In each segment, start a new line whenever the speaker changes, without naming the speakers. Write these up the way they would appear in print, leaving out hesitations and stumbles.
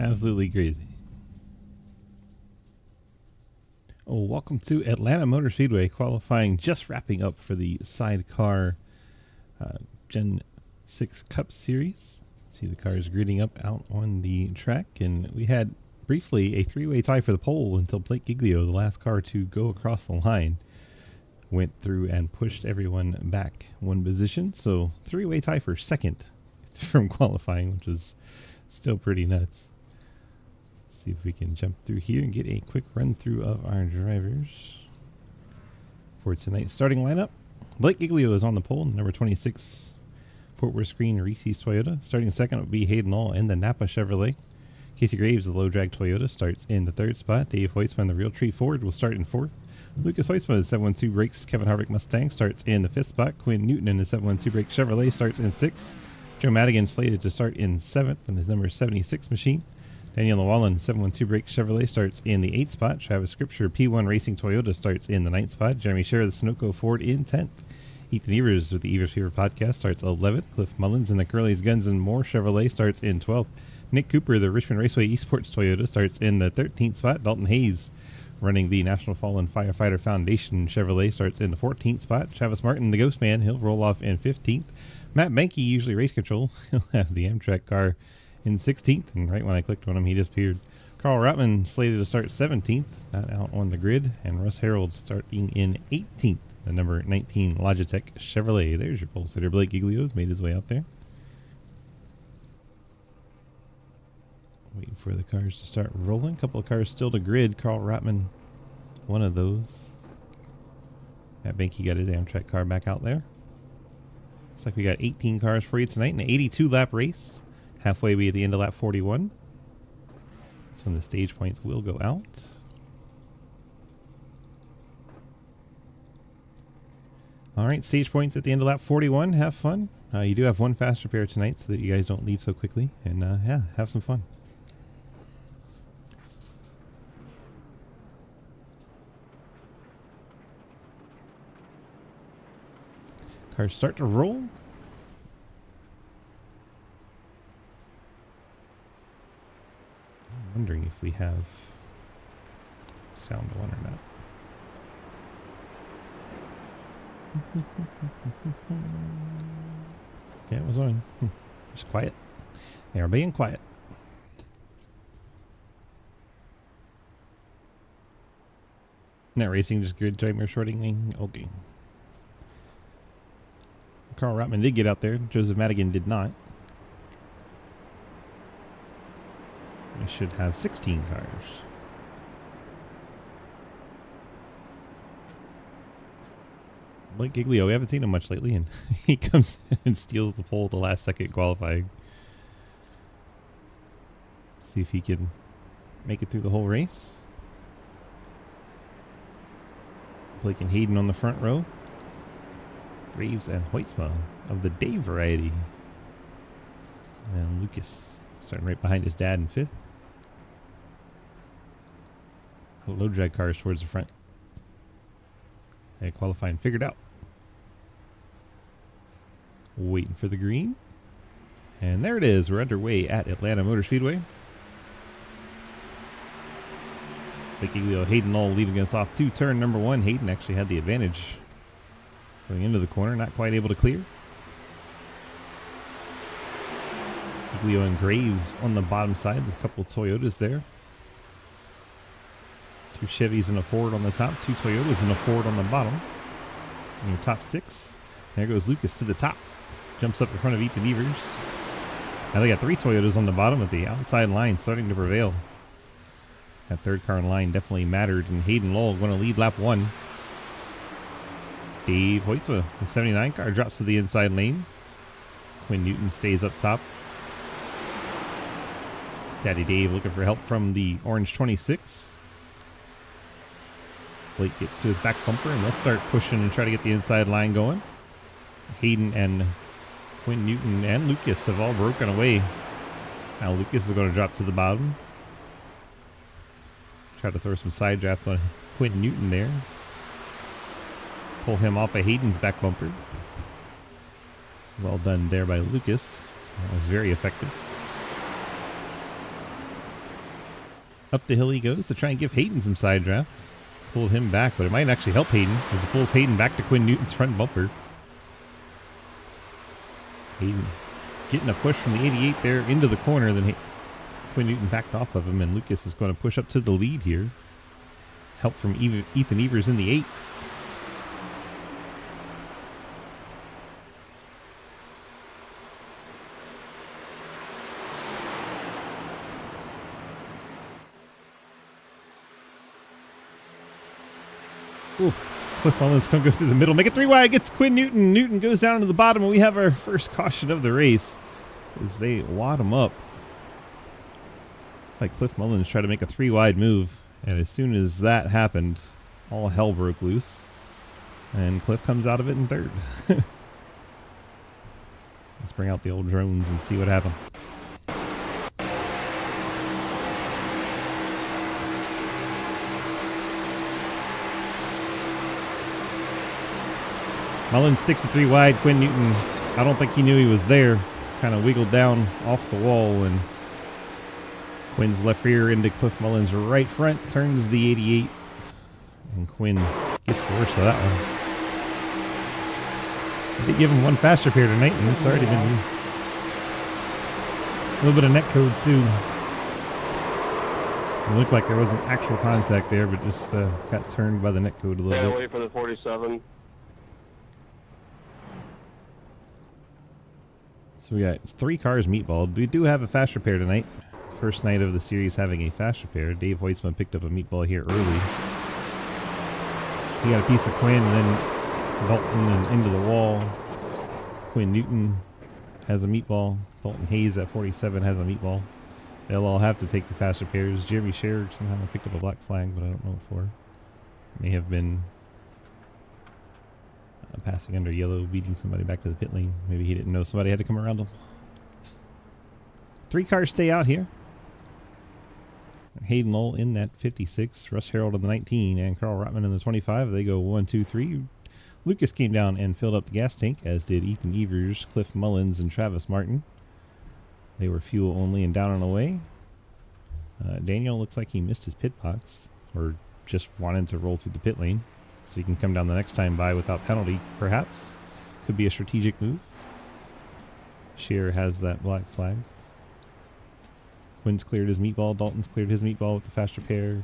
Absolutely crazy. Oh, welcome to Atlanta Motor Speedway qualifying, just wrapping up for the SIDECAR Gen 6 Cup Series. See the cars gridding up out on the track, and we had briefly a three-way tie for the pole until Blake Giglio, the last car to go across the line, went through and pushed everyone back one position. So three-way tie for second from qualifying, which is still pretty nuts. Let's see if we can jump through here and get a quick run through of our drivers for tonight's starting lineup. Blake Giglio is on the pole, number 26 Fort Worth Green Reese's Toyota. Starting second would be Hayden All in the Napa Chevrolet. Casey Graves, the low drag Toyota, starts in the third spot. Dave Hoytsman, the Real Tree Ford, will start in fourth. Lucas Hoytsman, the 712 Brakes Kevin Harvick Mustang, starts in the fifth spot. Quinn Newton in the 712 Brakes Chevrolet starts in sixth. Joe Madigan slated to start in seventh in his number 76 machine. Daniel Llewellyn, 712 Brakes Chevrolet, starts in the 8th spot. Travis Scripture, P1 Racing Toyota, starts in the 9th spot. Jeremy Scherer, the Sunoco Ford, in 10th. Ethan Evers with the Evers Fever Podcast starts 11th. Cliff Mullins in the Curly's Guns and More Chevrolet starts in 12th. Nick Cooper, the Richmond Raceway Esports Toyota, starts in the 13th spot. Dalton Hayes, running the National Fallen Firefighter Foundation Chevrolet, starts in the 14th spot. Travis Martin, the Ghost Man, he'll roll off in 15th. Matt Benke, usually race control, he'll have the Amtrak car in 16th, and right when I clicked on him, he disappeared. Carl Rotman slated to start 17th, not out on the grid, and Russ Harold starting in 18th, the number 19 Logitech Chevrolet. There's your pole sitter. Blake Giglio's made his way out there. Waiting for the cars to start rolling. A couple of cars still to grid. Carl Rotman, one of those. Matt Benke got his Amtrak car back out there. Looks like we got 18 cars for you tonight in an 82-lap race. Halfway be at the end of lap 41. That's when the stage points will go out. Alright, stage points at the end of lap 41. Have fun. You do have one fast repair tonight so that you guys don't leave so quickly. And yeah, have some fun. Cars start to roll. I'm wondering if we have sound on or not. Yeah, it was on. Just quiet. They are being quiet. Not racing, just good timer shorting. Okay. Carl Rotman did get out there. Joseph Madigan did not. We should have 16 cars. Blake Giglio, we haven't seen him much lately, and he comes in and steals the pole at the last second qualifying. See if he can make it through the whole race. Blake and Hayden on the front row. Graves and Hoytsma of the Dave variety. And Lucas starting right behind his dad in 5th. Low drag cars towards the front. They qualifying figured out. Waiting for the green. And there it is. We're underway at Atlanta Motor Speedway. Blake Giglio, Hayden All leading us off to turn number 1. Hayden actually had the advantage going into the corner, not quite able to clear. Giglio and Graves on the bottom side with a couple of Toyotas there. 2 Chevys and a Ford on the top, 2 Toyotas and a Ford on the bottom. In your top 6. There goes Lucas to the top. Jumps up in front of Ethan Evers. Now they got 3 Toyotas on the bottom with the outside line starting to prevail. That third car in line definitely mattered, and Hayden Lowell going to lead lap 1. Dave Hoytsma, the 79 car, drops to the inside lane. Quinn Newton stays up top. Daddy Dave looking for help from the orange 26. Blake gets to his back bumper, and they'll start pushing and try to get the inside line going. Hayden and Quinn Newton and Lucas have all broken away. Now Lucas is going to drop to the bottom. Try to throw some side draft on Quinn Newton there. Pull him off of Hayden's back bumper. Well done there by Lucas. That was very effective. Up the hill he goes to try and give Hayden some side drafts. Pulled him back, but it might actually help Hayden as it pulls Hayden back to Quinn Newton's front bumper. Hayden getting a push from the 88 there into the corner, then Quinn Newton backed off of him, and Lucas is going to push up to the lead here. Help from Ethan Evers in the 8. Ooh, Cliff Mullins going to go through the middle, make it 3 wide, gets Quinn Newton. Newton goes down to the bottom, and we have our first caution of the race as they wad him up. Like Cliff Mullins tried to make a 3 wide move, and as soon as that happened, all hell broke loose, and Cliff comes out of it in 3rd. Let's bring out the old drones and see what happened. Mullins sticks it 3 wide. Quinn Newton, I don't think he knew he was there. Kind of wiggled down off the wall, and Quinn's left rear into Cliff Mullins' right front, turns the 88, and Quinn gets the worst of that one. I did give him one faster pair tonight, and it's already been used. A little bit of net code too. It looked like there wasn't actual contact there, but just got turned by the net code a little bit.
Wait for the 47.
So we got 3 cars meatballed. We do have a fast repair tonight. First night of the series having a fast repair. Dave Hoytsman picked up a meatball here early. He got a piece of Quinn, and then Dalton and into the wall. Quinn Newton has a meatball. Dalton Hayes at 47 has a meatball. They'll all have to take the fast repairs. Jeremy Sherrick somehow picked up a black flag, but I don't know what for. May have been passing under yellow, beating somebody back to the pit lane. Maybe he didn't know somebody had to come around him. 3 cars stay out here. Hayden Lowell in that 56, Russ Harold in the 19, and Carl Rotman in the 25. They go 1, 2, 3. Lucas came down and filled up the gas tank, as did Ethan Evers, Cliff Mullins, and Travis Martin. They were fuel only and down and away. Daniel looks like he missed his pit box, or just wanted to roll through the pit lane, so he can come down the next time by without penalty, perhaps. Could be a strategic move. Shearer has that black flag. Quinn's cleared his meatball. Dalton's cleared his meatball with the fast repair.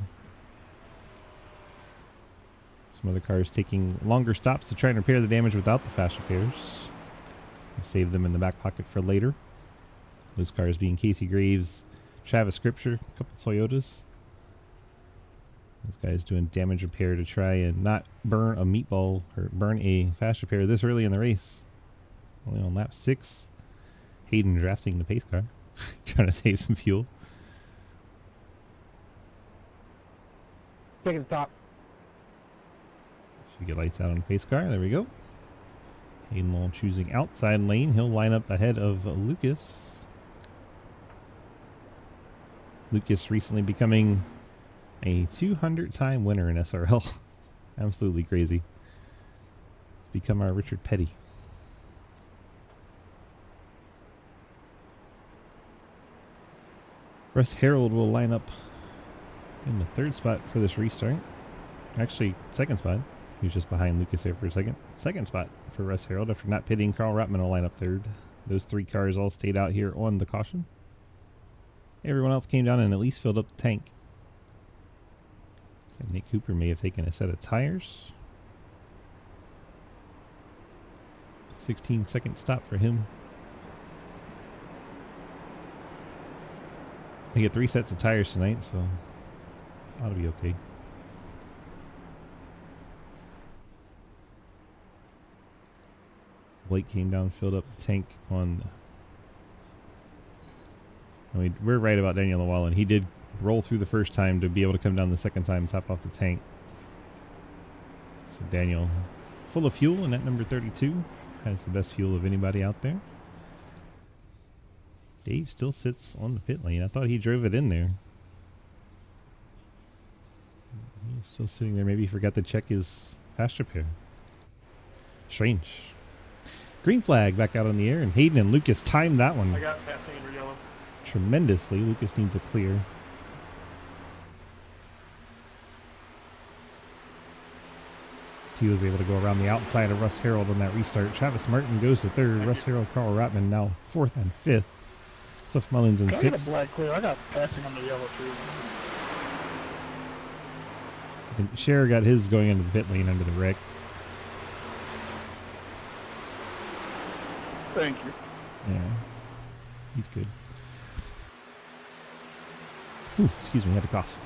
Some other cars taking longer stops to try and repair the damage without the fast repairs. Save them in the back pocket for later. Those cars being Casey Graves, Travis Scripture, a couple Toyotas. Those guys doing damage repair to try and not burn a meatball or burn a fast repair this early in the race. Only on lap 6. Hayden drafting the pace car, trying to save some fuel.
Take it to top.
Should get lights out on the pace car. There we go. Hayden Lowell choosing outside lane. He'll line up ahead of Lucas. Lucas recently becoming a 200-time winner in SRL. Absolutely crazy. It's become our Richard Petty. Russ Harold will line up in the 3rd spot for this restart. Actually, 2nd spot. He was just behind Lucas there for a second. 2nd spot for Russ Harold after not pitting. Carl Rotman will line up 3rd. Those 3 cars all stayed out here on the caution. Everyone else came down and at least filled up the tank. So Nick Cooper may have taken a set of tires. 16-second stop for him. They get 3 sets of tires tonight, so ought to be okay. Blake came down, filled up the tank on. I mean, we're right about Daniel Llewellyn. He did roll through the first time to be able to come down the second time, top off the tank. So Daniel, full of fuel, and at number 32, has the best fuel of anybody out there. Dave still sits on the pit lane. I thought he drove it in there. He's still sitting there. Maybe he forgot to check his fast repair. Strange. Green flag back out on the air, and Hayden and Lucas timed that one.
I got passing under yellow.
Tremendously. Lucas needs a clear. he was able to go around the outside of Russ Harold on that restart. Travis Martin goes to third. Russ Harold, Carl Ratman now fourth and fifth. Cliff Mullins in
Can I get a
sixth.
black clear? I got passing on the yellow tree.
And Cher got his going into the pit lane under the wreck.
Thank you.
Yeah, he's good. Ooh, excuse me, I had to cough.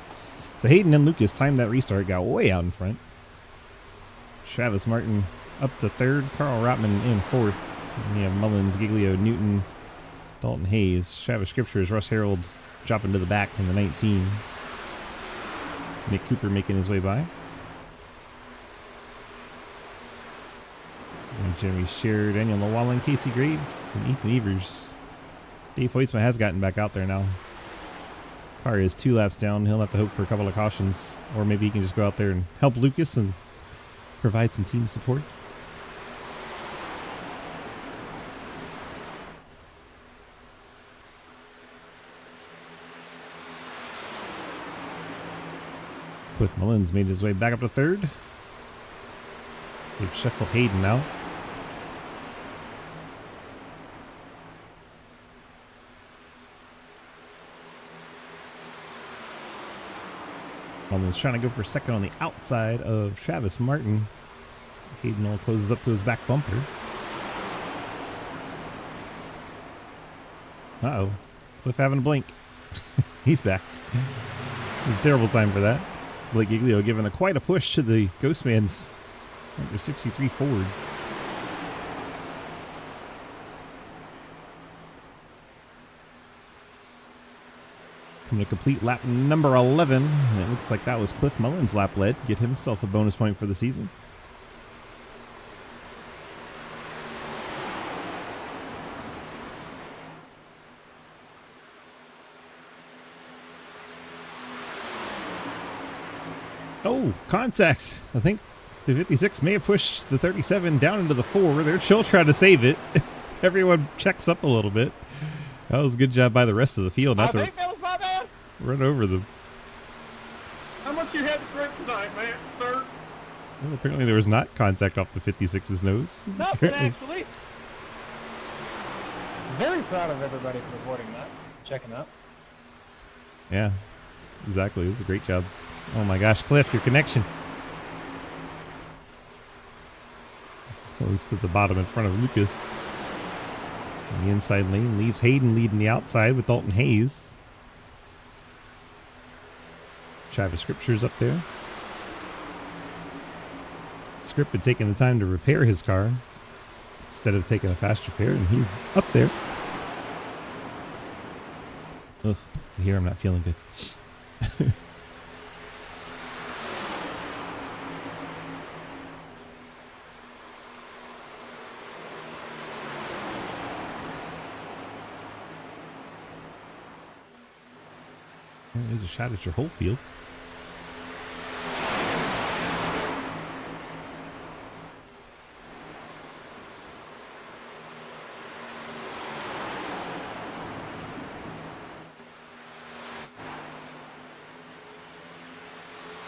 So Hayden and Lucas timed that restart, got way out in front. Travis Martin up to third, Carl Rotman in fourth. And we have Mullins, Giglio, Newton, Dalton Hayes. Travis Scriptures, Russ Harold dropping to the back in the 19. Nick Cooper making his way by. And Jeremy Scherer, Daniel Llewellyn, Casey Graves, and Ethan Evers. Dave Hoytsma has gotten back out there now. Car is 2 laps down. He'll have to hope for a couple of cautions, or maybe he can just go out there and help Lucas and provide some team support. Cliff Mullins made his way back up to third. So they've shuffled Hayden now. Mullins trying to go for second on the outside of Travis Martin. Hayden all closes up to his back bumper. Uh-oh. Cliff having a blink. He's back. It's a terrible time for that. Blake Giglio giving quite a push to the Ghostman's number 63 Ford. Coming to complete lap number 11. And it looks like that was Cliff Mullins' lap lead. Get himself a bonus point for the season. Oh, contact. I think the 56 may have pushed the 37 down into the 4. They're still trying to save it. Everyone checks up a little bit. That was a good job by the rest of the field not to
think that was my bad.
run over them.
How much you had to drink tonight, man, sir?
Well, apparently there was not contact off the 56's nose.
Nothing, actually. Very proud of everybody for reporting that. Checking up.
Yeah, exactly. It was a great job. Oh my gosh, Cliff, your connection. Close to the bottom in front of Lucas. In the inside lane leaves Hayden leading the outside with Dalton Hayes. Travis Scripture's up there. Script had taken the time to repair his car instead of taking a fast repair, and he's up there. Ugh, here I'm not feeling good. There's a shot at your whole field.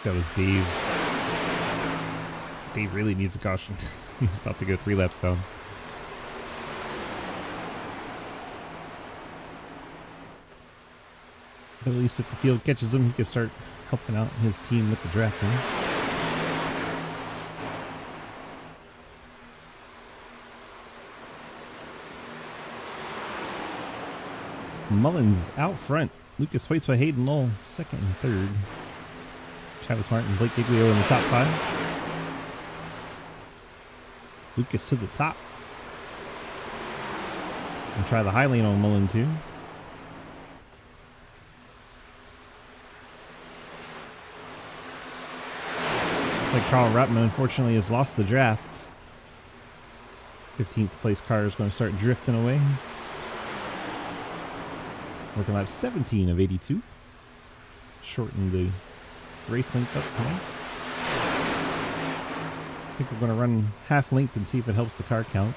That was Dave. Dave really needs a caution. He's about to go 3 laps down. But at least if the field catches him, he can start helping out his team with the drafting. Mullins out front. Lucas Hoyts by Hayden Lowell, second and third. Travis Martin, Blake Giglio in the top 5. Lucas to the top. And try the high lane on Mullins here. Looks like Carl Rutman unfortunately has lost the draft. 15th place car is going to start drifting away. Working lap 17 of 82. Shorten the race length up tonight. I think we're going to run half length and see if it helps the car count.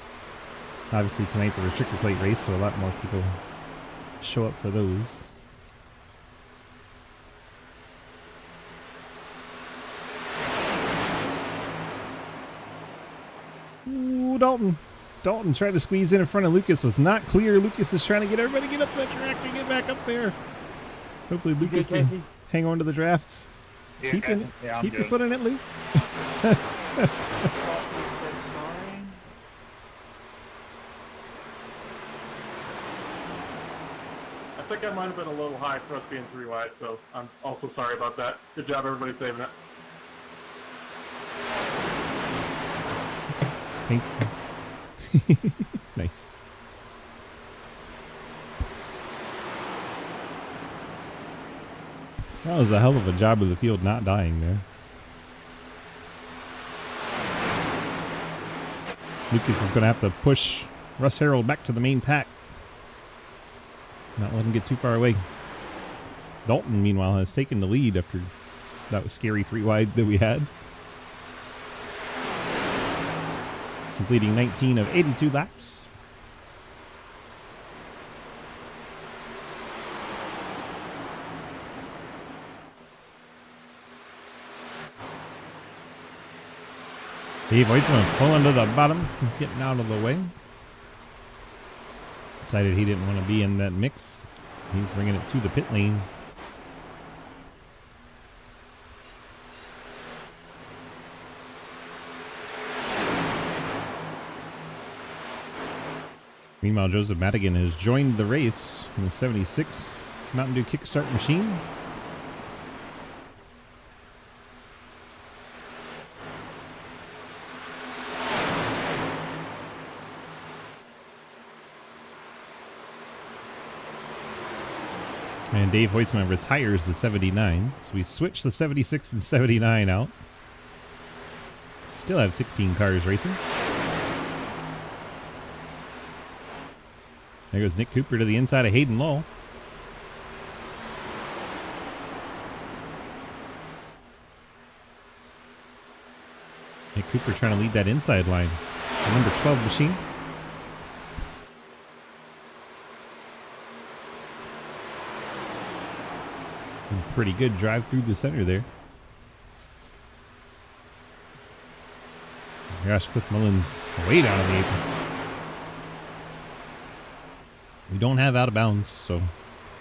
Obviously tonight's a restrictor plate race, so a lot more people show up for those. Dalton. Dalton tried to squeeze in front of Lucas. Was not clear. Lucas is trying to get everybody to get up to the track to get back up there. Hopefully Lucas can hang on to the drafts.
Yeah,
Keep your foot in it, Luke.
I think I might have been a little high for us being 3 wide, so I'm also sorry about that. Good job, everybody, saving it.
Thank you. Nice. That was a hell of a job of the field not dying there. Lucas is going to have to push Russ Harrell back to the main pack. Not let him get too far away. Dalton, meanwhile, has taken the lead after that was scary 3 wide that we had. Completing 19 of 82 laps. Dave Weissman pulling to the bottom, getting out of the way. Decided he didn't want to be in that mix. He's bringing it to the pit lane. Meanwhile, Joseph Madigan has joined the race in the 76 Mountain Dew Kickstart machine. And Dave Hoisman retires the 79. So we switch the 76 and 79 out. Still have 16 cars racing. There goes Nick Cooper to the inside of Hayden Lowell. Nick Cooper trying to lead that inside line. The number 12 machine. Pretty good drive through the center there. Gosh, Cliff Mullins way down in the apron. We don't have out of bounds, so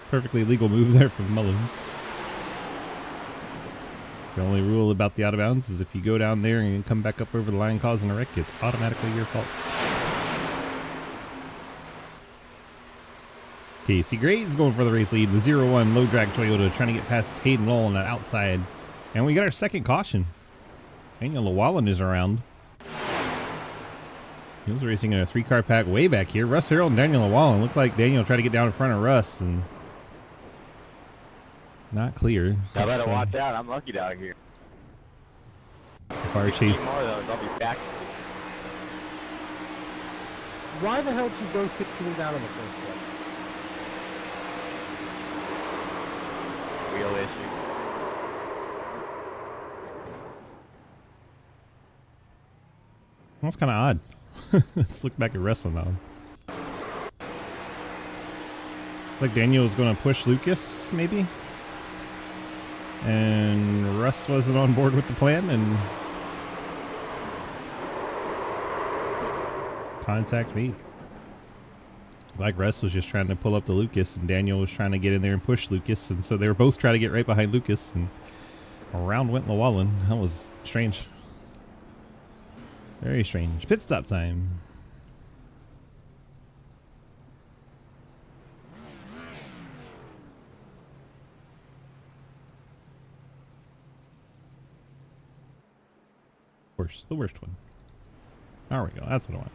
perfectly legal move there from Mullins. The only rule about the out of bounds is if you go down there and come back up over the line causing a wreck, it's automatically your fault. Casey Gray's going for the race lead. The 0-1 low drag Toyota trying to get past Hayden Lowell on that outside. And we got our second caution. Daniel Llewellyn is around. He was racing in a 3-car pack way back here. Russ Harrell and Daniel Llewellyn. Looked like Daniel tried to get down in front of Russ and not clear.
I better watch out. I'm lucky down here.
Far chase.
More of those, I'll be back.
Why the hell did you go 16 down in the first place?
Wheel issue.
That's kind of odd. Let's look back at Russ on that one. Looks like Daniel was going to push Lucas, maybe. And Russ wasn't on board with the plan, and contact made. Like Russ was just trying to pull up to Lucas, and Daniel was trying to get in there and push Lucas, and so they were both trying to get right behind Lucas, and around went Llewellyn. That was strange. Very strange. Pit stop time. Of course, the worst one. There we go. That's what I want.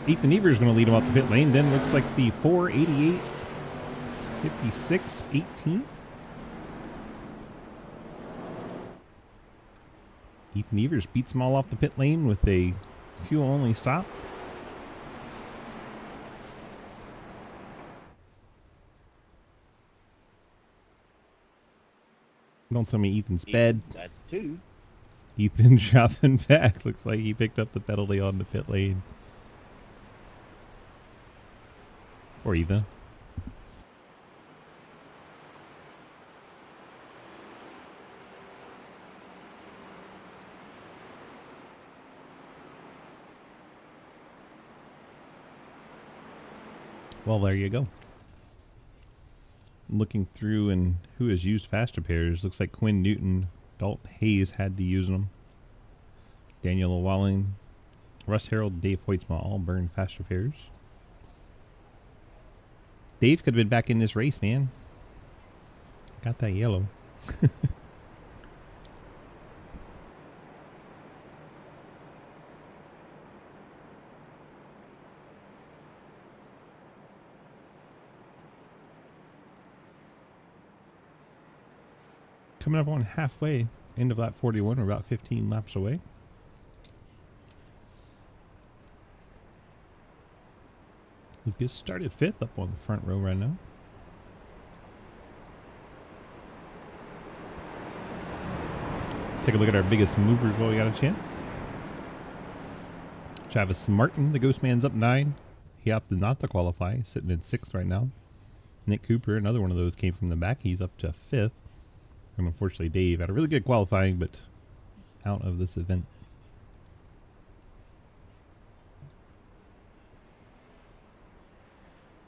Ethan Eber is going to lead him off the pit lane. Then looks like the 488, 56, 18. Ethan Evers beats them all off the pit lane with a fuel-only stop. Don't tell me Ethan's sped.
That's 2.
Ethan dropping back. Looks like he picked up the penalty on the pit lane. Or Ethan. Well, there you go. Looking through and who has used faster pairs. Looks like Quinn Newton, Dalton Hayes had to use them. Daniel Walling, Russ Harreld, Dave Hoytsma all burned faster pairs. Dave could have been back in this race, man. Got that yellow. Coming up on halfway, end of lap 41, we're about 15 laps away. Lucas started 5th up on the front row right now. Take a look at our biggest movers while we got a chance. Travis Martin, the Ghost Man's up 9. He opted not to qualify, sitting in 6th right now. Nick Cooper, another one of those, came from the back. He's up to 5th. And unfortunately, Dave had a really good qualifying, but out of this event.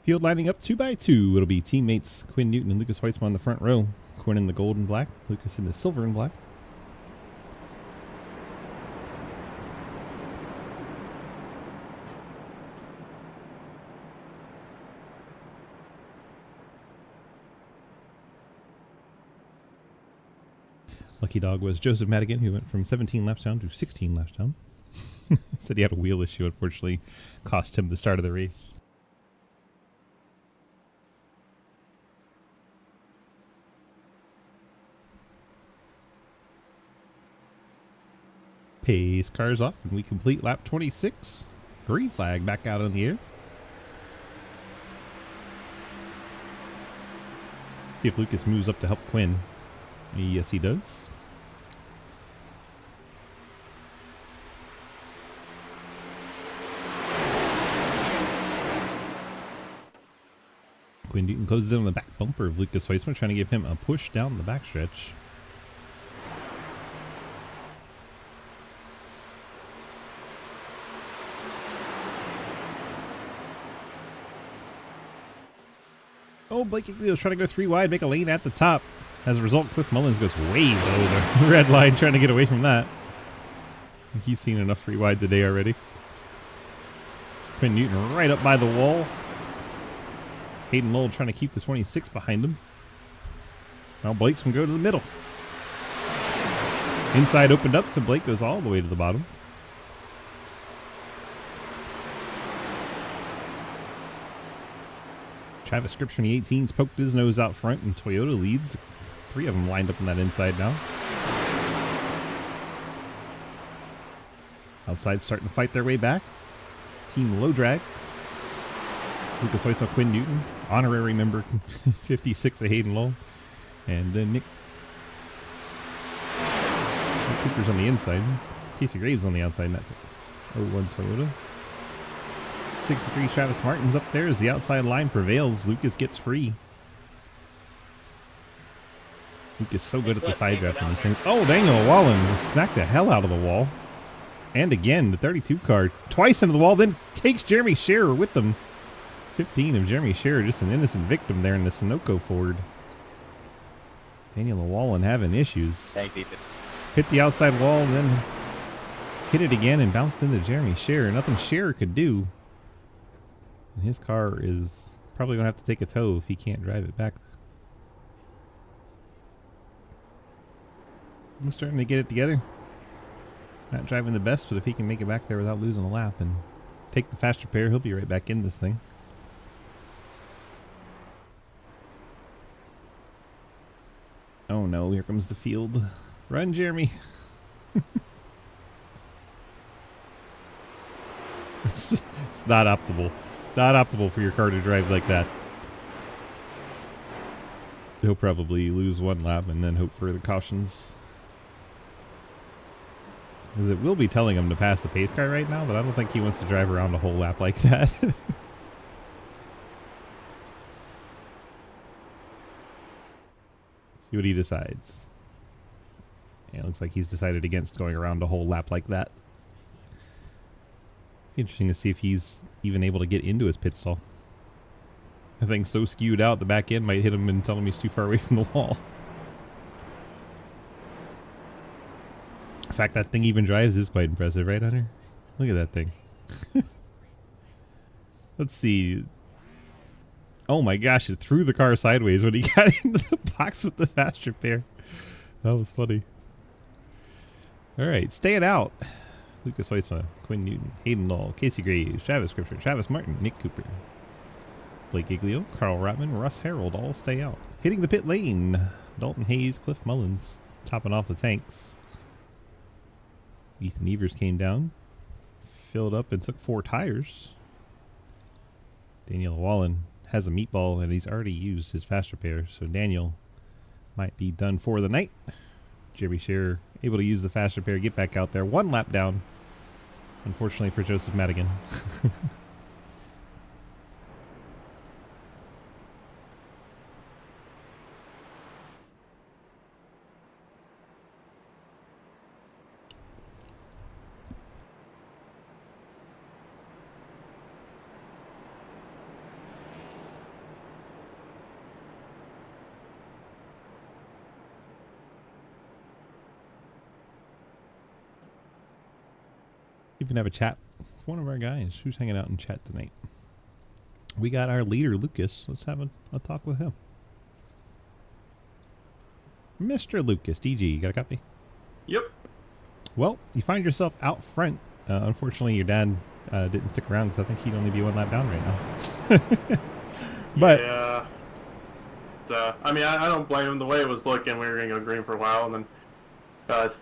Field lining up 2 by 2. It'll be teammates Quinn Newton and Lucas Hoytsma on the front row. Quinn in the gold and black, Lucas in the silver and black. Lucky dog was Joseph Madigan, who went from 17 laps down to 16 laps down. Said he had a wheel issue, unfortunately cost him the start of the race. Pace cars off, and we complete lap 26. Green flag back out in the air. See if Lucas moves up to help Quinn. Yes, he does. Quinn Newton closes in on the back bumper of Lucas Hoytsma, trying to give him a push down the backstretch. Oh, Blake Giglio's trying to go 3 wide, make a lane at the top. As a result, Cliff Mullins goes way below the red line, trying to get away from that. He's seen enough 3 wide today already. Quinn Newton right up by the wall. Hayden Lowell trying to keep the 26 behind him. Now Blake's going to go to the middle. Inside opened up, so Blake goes all the way to the bottom. Travis Scripps from the 18s poked his nose out front, and Toyota leads. 3 of them lined up on that inside now. Outside starting to fight their way back. Team low drag. Lucas Hoytsma, Quinn Newton, honorary member 56 of Hayden Lowell. And then Nick Cooper's on the inside. Casey Graves on the outside, and that's 01 Toyota. 63 Travis Martin's up there as the outside line prevails. Lucas gets free. Lucas so good at the side draft on these things. Oh, Daniel Wallen just smacked the hell out of the wall. And again, the 32 car twice into the wall, then takes Jeremy Scherer with them. 15 of Jeremy Scherer, just an innocent victim there in the Sunoco Ford. Daniel Wallen having issues.
Thanks, Ethan.
Hit the outside wall and then hit it again and bounced into Jeremy Scherer. Nothing Scherer could do. And his car is probably going to have to take a tow if he can't drive it back. I'm starting to get it together. Not driving the best, but if he can make it back there without losing a lap and take the faster pair, he'll be right back in this thing. Oh no, here comes the field. Run, Jeremy. It's not optimal. Not optimal for your car to drive like that. He'll probably lose 1 lap and then hope for the cautions. Because it will be telling him to pass the pace car right now, but I don't think he wants to drive around a whole lap like that. See what he decides. Yeah, it looks like he's decided against going around a whole lap like that. Interesting to see if he's even able to get into his pit stall. The thing's so skewed out, the back end might hit him and tell him he's too far away from the wall. In fact, that thing even drives is quite impressive, right, Hunter? Look at that thing. Let's see. Oh my gosh, it threw the car sideways when he got into the box with the fast repair. That was funny. Alright, staying out. Lucas Hoysma, Quinn Newton, Hayden Law, Casey Graves, Travis Scripture, Travis Martin, Nick Cooper, Blake Giglio, Carl Rotman, Russ Harold all stay out. Hitting the pit lane, Dalton Hayes, Cliff Mullins, topping off the tanks. Ethan Evers came down, filled up and took 4 tires. Daniel Wallen has a meatball and he's already used his fast repair, so Daniel might be done for the night. Jerry Scherer able to use the fast repair, get back out there. 1 lap down, unfortunately for Joseph Madigan. Even have a chat with one of our guys who's hanging out in chat tonight. We got our leader, Lucas. Let's have a talk with him. Mr. Lucas, DG, you got a copy?
Yep.
Well, you find yourself out front. Unfortunately, your dad didn't stick around because I think he'd only be 1 lap down right now. But
yeah. I mean, I don't blame him. The way it was looking, we were going to go green for a while, and then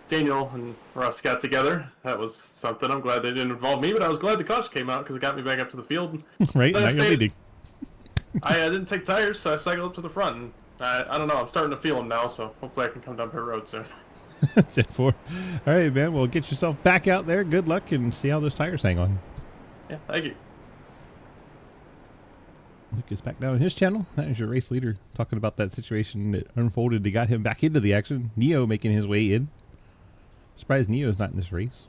Daniel and Russ got together. That was something. I'm glad they didn't involve me, but I was glad the caution came out because it got me back up to the field.
Right, now you're leading.
I didn't take tires, so I cycled up to the front. And I don't know. I'm starting to feel them now, so hopefully I can come down pit road soon.
That's it for. All right, man. Well, get yourself back out there. Good luck, and see how those tires hang on.
Yeah, thank you.
Lucas back down on his channel. That is your race leader talking about that situation that unfolded that got him back into the action. Neo making his way in. Surprised Neo's not in this race.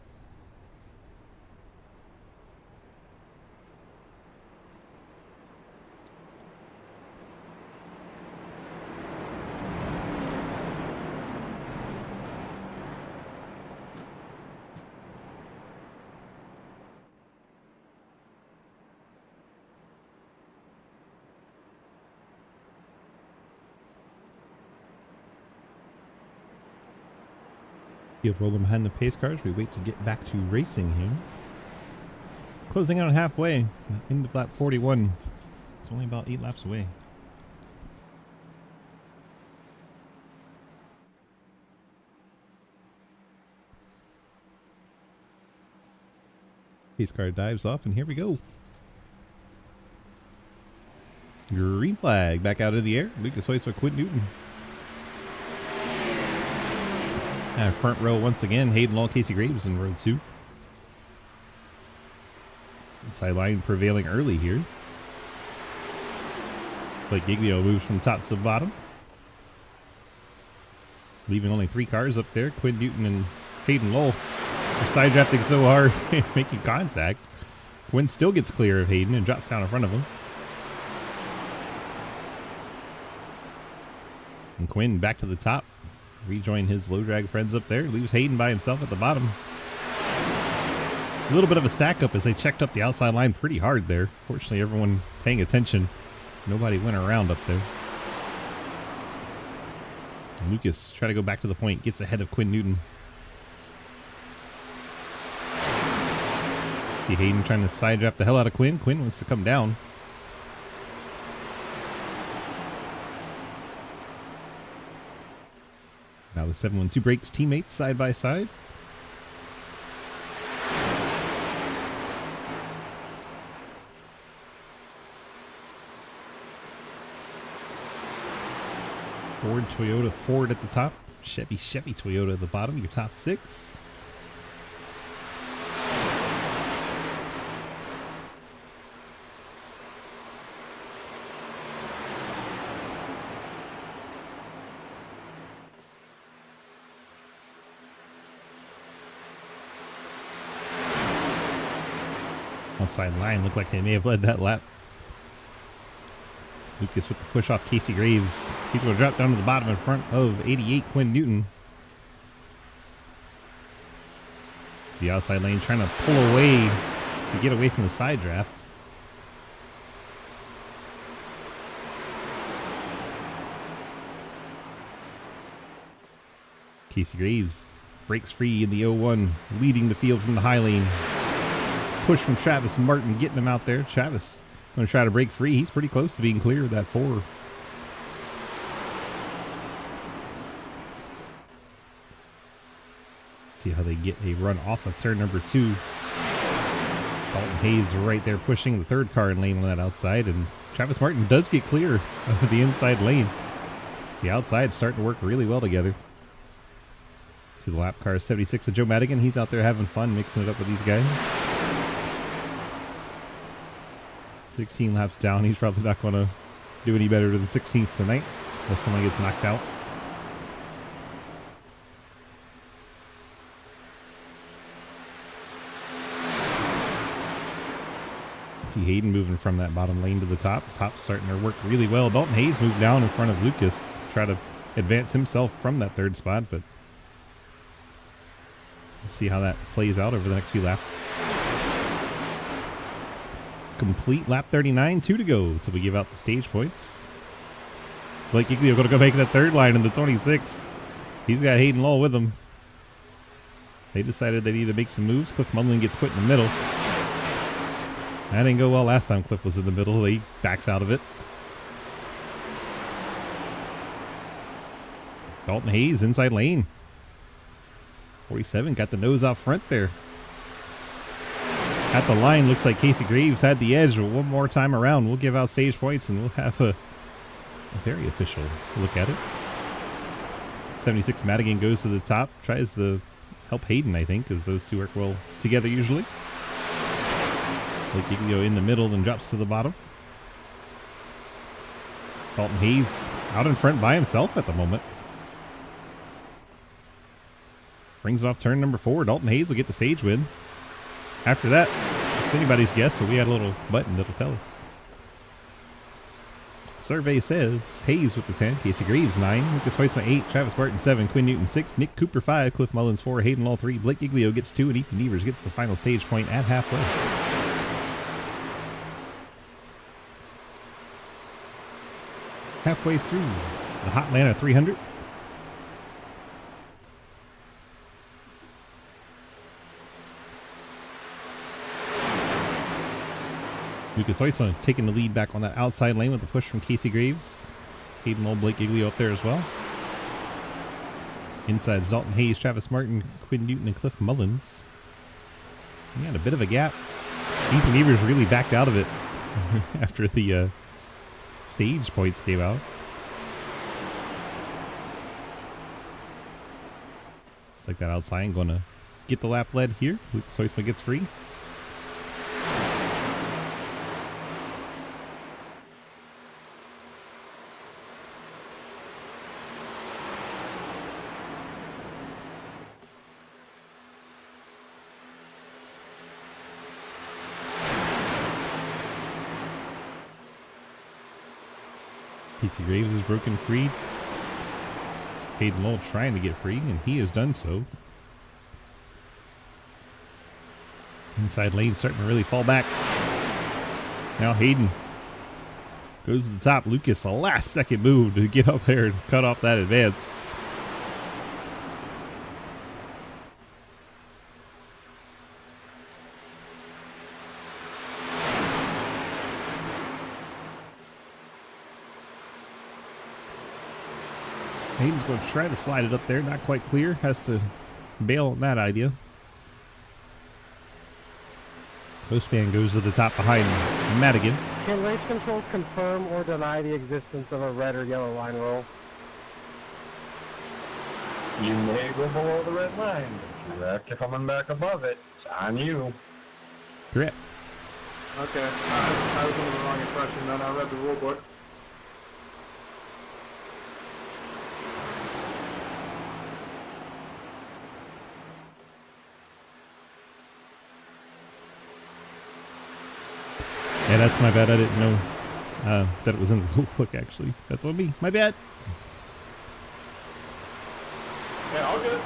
Field rolling behind the pace cars. We wait to get back to racing here. Closing out halfway, into lap 41. It's only about 8 laps away. Pace car dives off, and here we go. Green flag back out of the air. Lucas Hoyts Quinn Newton. Front row once again, Hayden Law, Casey Graves in row 2. Inside line prevailing early here. Blake Giglio moves from top to bottom. Leaving only 3 cars up there. Quinn Newton and Hayden Law are side drafting so hard, making contact. Quinn still gets clear of Hayden and drops down in front of him. And Quinn back to the top. Rejoin his low drag friends up there. Leaves Hayden by himself at the bottom. A little bit of a stack up as they checked up the outside line pretty hard there. Fortunately, everyone paying attention. Nobody went around up there. And Lucas trying to go back to the point. Gets ahead of Quinn Newton. See Hayden trying to side draft the hell out of Quinn. Quinn wants to come down. Now the 712 breaks teammates side by side. Ford, Toyota, Ford at the top. Chevy, Toyota at the bottom. Your top 6. Outside line looked like they may have led that lap. Lucas with the push off Casey Graves. He's going to drop down to the bottom in front of 88 Quinn Newton. It's the outside lane trying to pull away to get away from the side drafts. Casey Graves breaks free in the 0-1, leading the field from the high lane. Push from Travis Martin, getting him out there. Travis going to try to break free. He's pretty close to being clear of that 4. See how they get a run off of turn number 2. Dalton Hayes right there pushing the third car in lane on that outside, and Travis Martin does get clear of the inside lane. So the outside starting to work really well together. See the lap car 76 of Joe Madigan. He's out there having fun, mixing it up with these guys. 16 laps down. He's probably not going to do any better than 16th tonight unless someone gets knocked out. See Hayden moving from that bottom lane to the top. Top's starting to work really well. Dalton Hayes moved down in front of Lucas, try to advance himself from that 3rd spot, but we'll see how that plays out over the next few laps. Complete lap 39, 2 to go till we give out the stage points. Blake Giglio going to go make that 3rd line in the 26. He's got Hayden Law with him. They decided they need to make some moves. Cliff Munlin gets put in the middle. That didn't go well last time Cliff was in the middle. He backs out of it. Dalton Hayes inside lane. 47 got the nose out front there. At the line, looks like Casey Graves had the edge. One more time around, we'll give out stage points and we'll have a very official look at it. 76 Madigan goes to the top, tries to help Hayden, I think, because those two work well together usually. Blake Giglio in the middle, then drops to the bottom. Dalton Hayes out in front by himself at the moment. Brings it off turn number 4. Dalton Hayes will get the stage win. After that, it's anybody's guess, but we had a little button that'll tell us. Survey says Hayes with the 10, Casey Graves 9, Lucas Hoisma 8, Travis Martin 7, Quinn Newton 6, Nick Cooper 5, Cliff Mullins 4, Hayden Law 3, Blake Giglio gets 2, and Ethan Nevers gets the final stage point at halfway. Halfway through the Hotlanta 300. Lucas Hoisma taking the lead back on that outside lane with the push from Casey Graves. Hayden Law, Blake Giglio up there as well. Inside Dalton Hayes, Travis Martin, Quinn Newton, and Cliff Mullins. He had a bit of a gap. Ethan Nevers really backed out of it after the stage points came out. It's like that outside going to get the lap lead here. Lucas Hoisma gets free. Casey Graves is broken free. Hayden Lowell trying to get free, and he has done so. Inside lane starting to really fall back. Now Hayden goes to the top. Lucas, a last second move to get up there and cut off that advance. Hayden's going to try to slide it up there. Not quite clear. Has to bail on that idea. Postman goes to the top behind Madigan.
Can race control confirm or deny the existence of a red or yellow line roll?
You may go below the red line, but you're after coming back above it. It's on you.
Correct.
Okay, I was under the wrong impression then. I read the rule book.
Yeah, that's my bad. I didn't know That it was in the rule book, actually. That's on me. My bad.
Yeah, all good.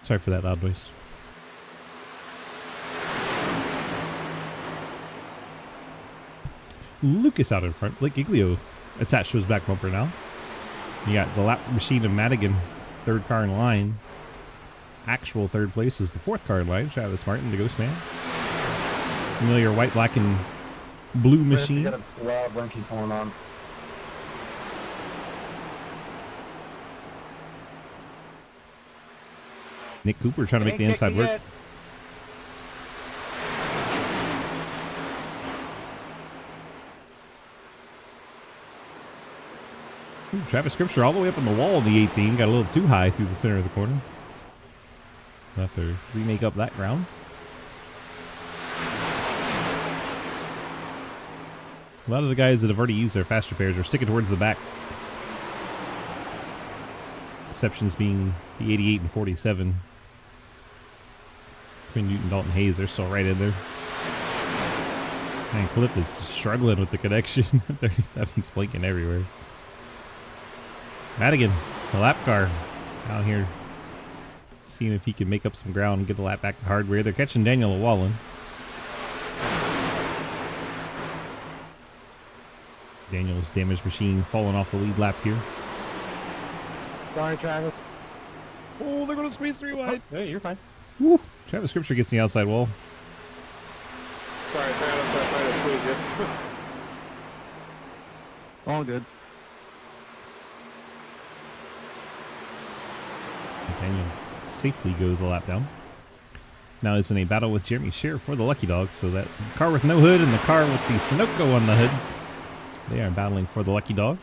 Sorry for that loud noise. Lucas out in front. Blake Giglio attached to his back bumper now. You got the lap machine of Madigan, third car in line. Actual third place is the fourth car in line. Travis Martin, the Ghost Man. Familiar white, black, and blue machine.
You got a loud blinky going on.
Nick Cooper trying to make the inside work. Ooh, Travis Scripture all the way up on the wall in the 18. Got a little too high through the center of the corner. We'll have to remake up that ground. A lot of the guys that have already used their fast repairs are sticking towards the back. Exceptions being the 88 and 47. Quinn Newton, Dalton Hayes, they're still right in there. And Clip is struggling with the connection. 37's blinking everywhere. Madigan, the lap car, out here seeing if he can make up some ground and get the lap back to hardware. They're catching Daniel Llewellyn. Daniel's damaged machine falling off the lead lap here.
Sorry, Travis.
Oh, they're going to squeeze 3 wide.
Hey, you're fine.
Woo. Travis Scripture gets the outside wall.
Sorry, Travis, I tried to squeeze you.
All good.
Daniel safely goes a lap down. Now is in a battle with Jeremy Scheer for the Lucky Dog. So that car with no hood and the car with the Sunoco on the hood, they are battling for the Lucky Dog.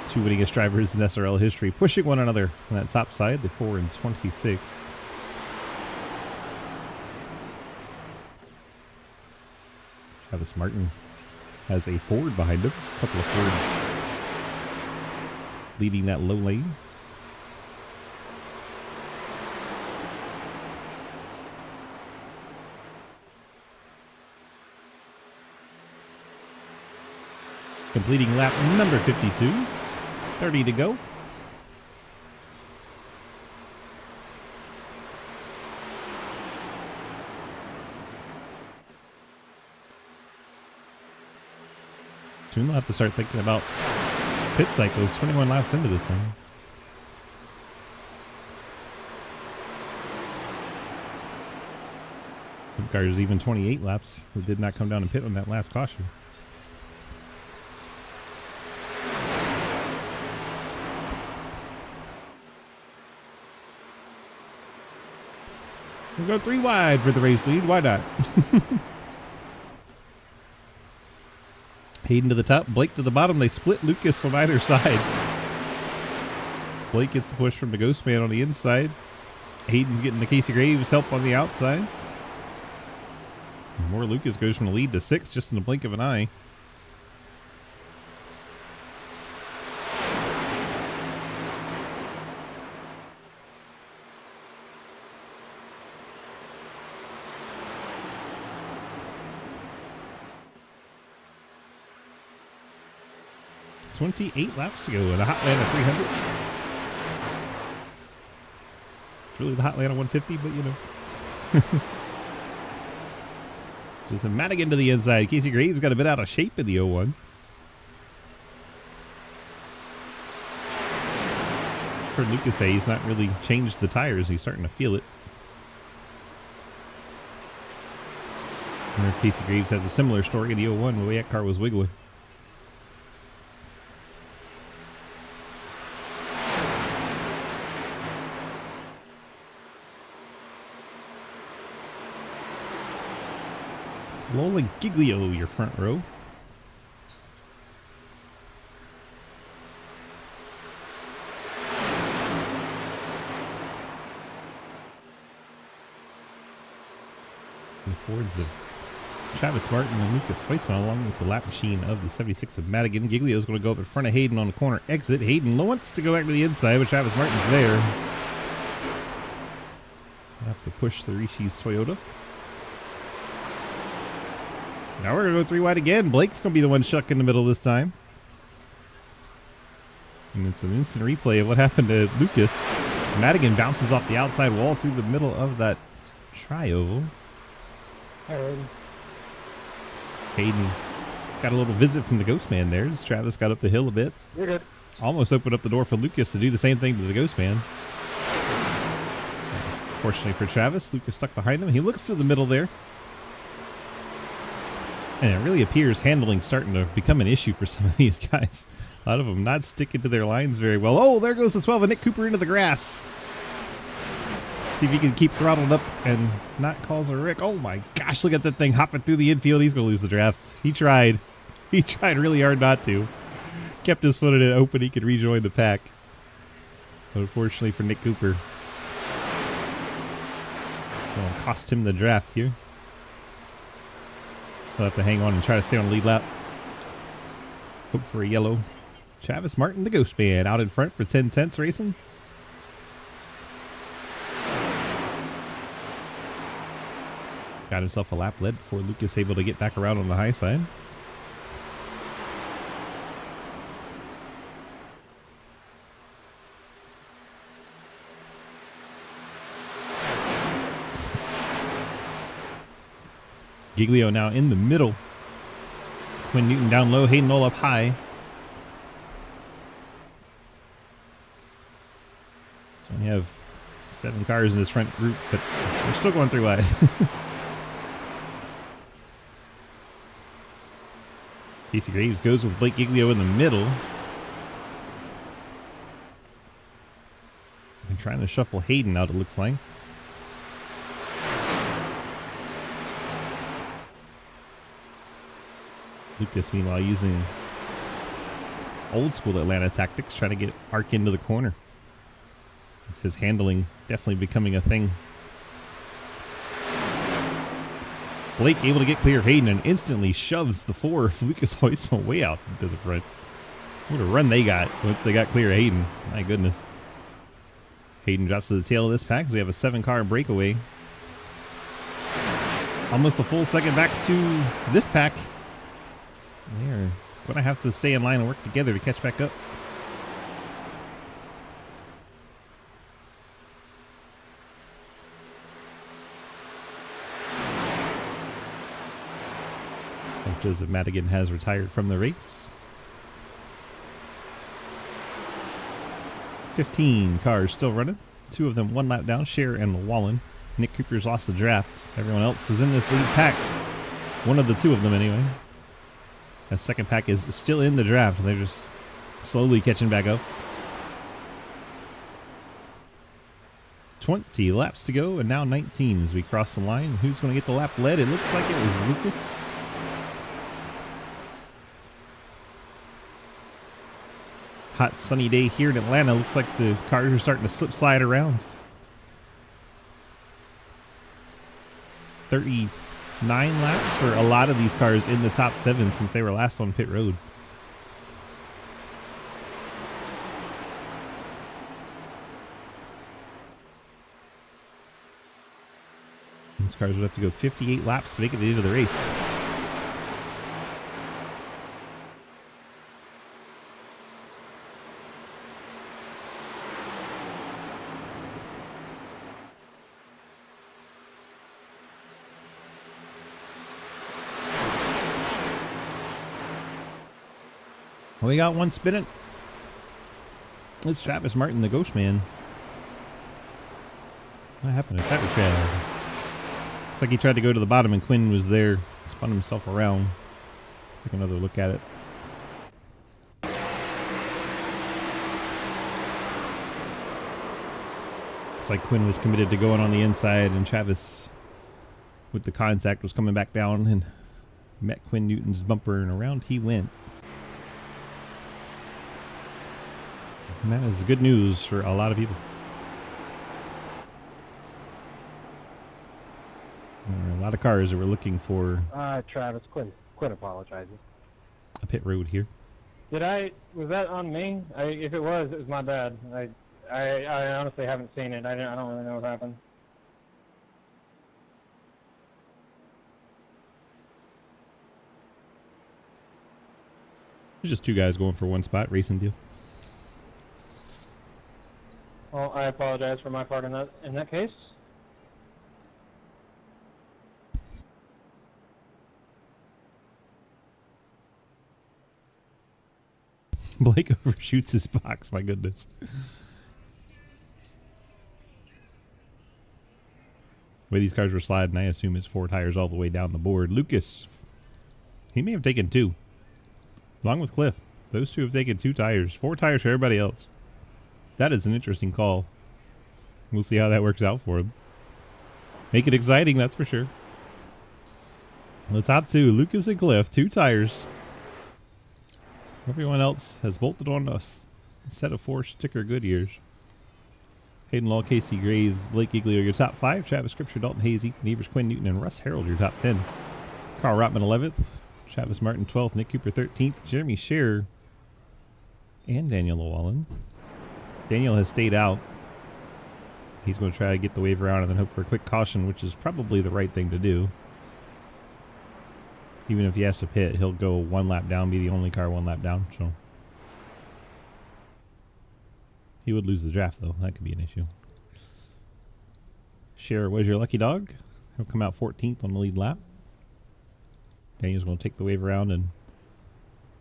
Two winningest drivers in SRL history pushing one another on that top side, the 4 and 26. Travis Martin has a Ford behind him. A couple of Fords leading that low lane. Completing lap number 52. 30 to go. Soon we'll have to start thinking about pit cycles. 21 laps into this thing. Some cars even 28 laps who did not come down and pit on that last caution. We'll go 3 wide for the race lead. Why not? Hayden to the top, Blake to the bottom. They split Lucas on either side. Blake gets the push from the Ghost Man on the inside. Hayden's getting the Casey Graves help on the outside. More Lucas goes from the lead to 6 just in the blink of an eye. .28 laps to go in the Hotlanta 300. It's really the Hotlanta 150, but you know. Just a Madigan to the inside. Casey Graves got a bit out of shape in the 01. Heard Lucas say he's not really changed the tires. He's starting to feel it. And Casey Graves has a similar story in the 01 when that car was wiggling. Lola Giglio, your front row. Fords of Travis Martin and Lucas Weitzman, along with the lap machine of the 76 of Madigan. Giglio's going to go up in front of Hayden on the corner exit. Hayden wants to go back to the inside, but Travis Martin's there. Have to push the Rishi's Toyota. Now we're going to go 3 wide again. Blake's going to be the one stuck in the middle this time. And it's an instant replay of what happened to Lucas. Madigan bounces off the outside wall through the middle of that tri-oval. Hayden got a little visit from the Ghost Man there as Travis got up the hill a bit.
You're good.
Almost opened up the door for Lucas to do the same thing to the Ghost Man. Fortunately for Travis, Lucas stuck behind him. He looks to the middle there. And it really appears handling's starting to become an issue for some of these guys. A lot of them not sticking to their lines very well. Oh, there goes the 12 of Nick Cooper into the grass. See if he can keep throttled up and not cause a wreck. Oh my gosh, look at that thing hopping through the infield. He's going to lose the draft. He tried. He tried really hard not to. Kept his foot in it open. He could rejoin the pack. But unfortunately for Nick Cooper, it'll cost him the draft here. He'll have to hang on and try to stay on the lead lap. Hope for a yellow. Travis Martin, the Ghost Man, out in front for 10 cents racing. Got himself a lap led before Lucas able to get back around on the high side. Giglio now in the middle. Quinn Newton down low, Hayden Knoll up high. So we have 7 cars in this front group, but we're still going 3 wide. Casey Graves goes with Blake Giglio in the middle. And trying to shuffle Hayden out, it looks like. Lucas, meanwhile, using old school Atlanta tactics, trying to get Arc into the corner. It's his handling definitely becoming a thing. Blake able to get clear of Hayden and instantly shoves the 4 of Lucas Hoisman way out into the front. What a run they got once they got clear of Hayden. My goodness. Hayden drops to the tail of this pack, so we have a 7-car breakaway. Almost a full second back to this pack. They're going to have to stay in line and work together to catch back up. Joseph Madigan has retired from the race. 15 cars still running. 2 of them 1 lap down, Cher and Wallen. Nick Cooper's lost the draft. Everyone else is in this lead pack. One of the 2 of them anyway. That second pack is still in the draft. They're just slowly catching back up. 20 laps to go, and now 19 as we cross the line. Who's going to get the lap led? It looks like it was Lucas. Hot sunny day here in Atlanta. Looks like the cars are starting to slip slide around. 39 laps for a lot of these cars in the top 7 since they were last on pit road. These cars would have to go 58 laps to make it into the race. We got one spinning. It's Travis Martin, the Ghost Man. What happened to Travis? Looks like he tried to go to the bottom and Quinn was there. Spun himself around. Take another look at it. It's like Quinn was committed to going on the inside and Travis, with the contact, was coming back down and met Quinn Newton's bumper and around he went. And that is good news for a lot of people. There are a lot of cars that were looking for
Travis, Quinn apologizes.
a pit road here.
Was that on me? If it was my bad. I honestly haven't seen it. I don't really know what happened.
There's just two guys going for one spot, racing deal.
Well, I apologize for my part in that case.
Blake overshoots his box, my goodness. The way these cars were sliding, I assume it's 4 tires all the way down the board. Lucas, he may have taken 2. Along with Cliff. Those 2 have taken 2 tires. 4 tires for everybody else. That is an interesting call. We'll see how that works out for him. Make it exciting, that's for sure. The top 2, Lucas and Cliff, 2 tires. Everyone else has bolted on a set of 4 sticker Goodyears. Hayden Law, Casey Graves, Blake Giglio, your top 5. Travis Scripture, Dalton Hayes, Ethan Evers, Quinn Newton, and Russ Harold, your top 10. Carl Rotman, 11th. Travis Martin, 12th. Nick Cooper, 13th. Jeremy Scherer and Daniel Llewellyn. Daniel has stayed out. He's going to try to get the wave around and then hope for a quick caution, which is probably the right thing to do. Even if he has to pit, he'll go 1 lap down, be the only car 1 lap down. So he would lose the draft, though. That could be an issue. Scherer was your lucky dog. He'll come out 14th on the lead lap. Daniel's going to take the wave around and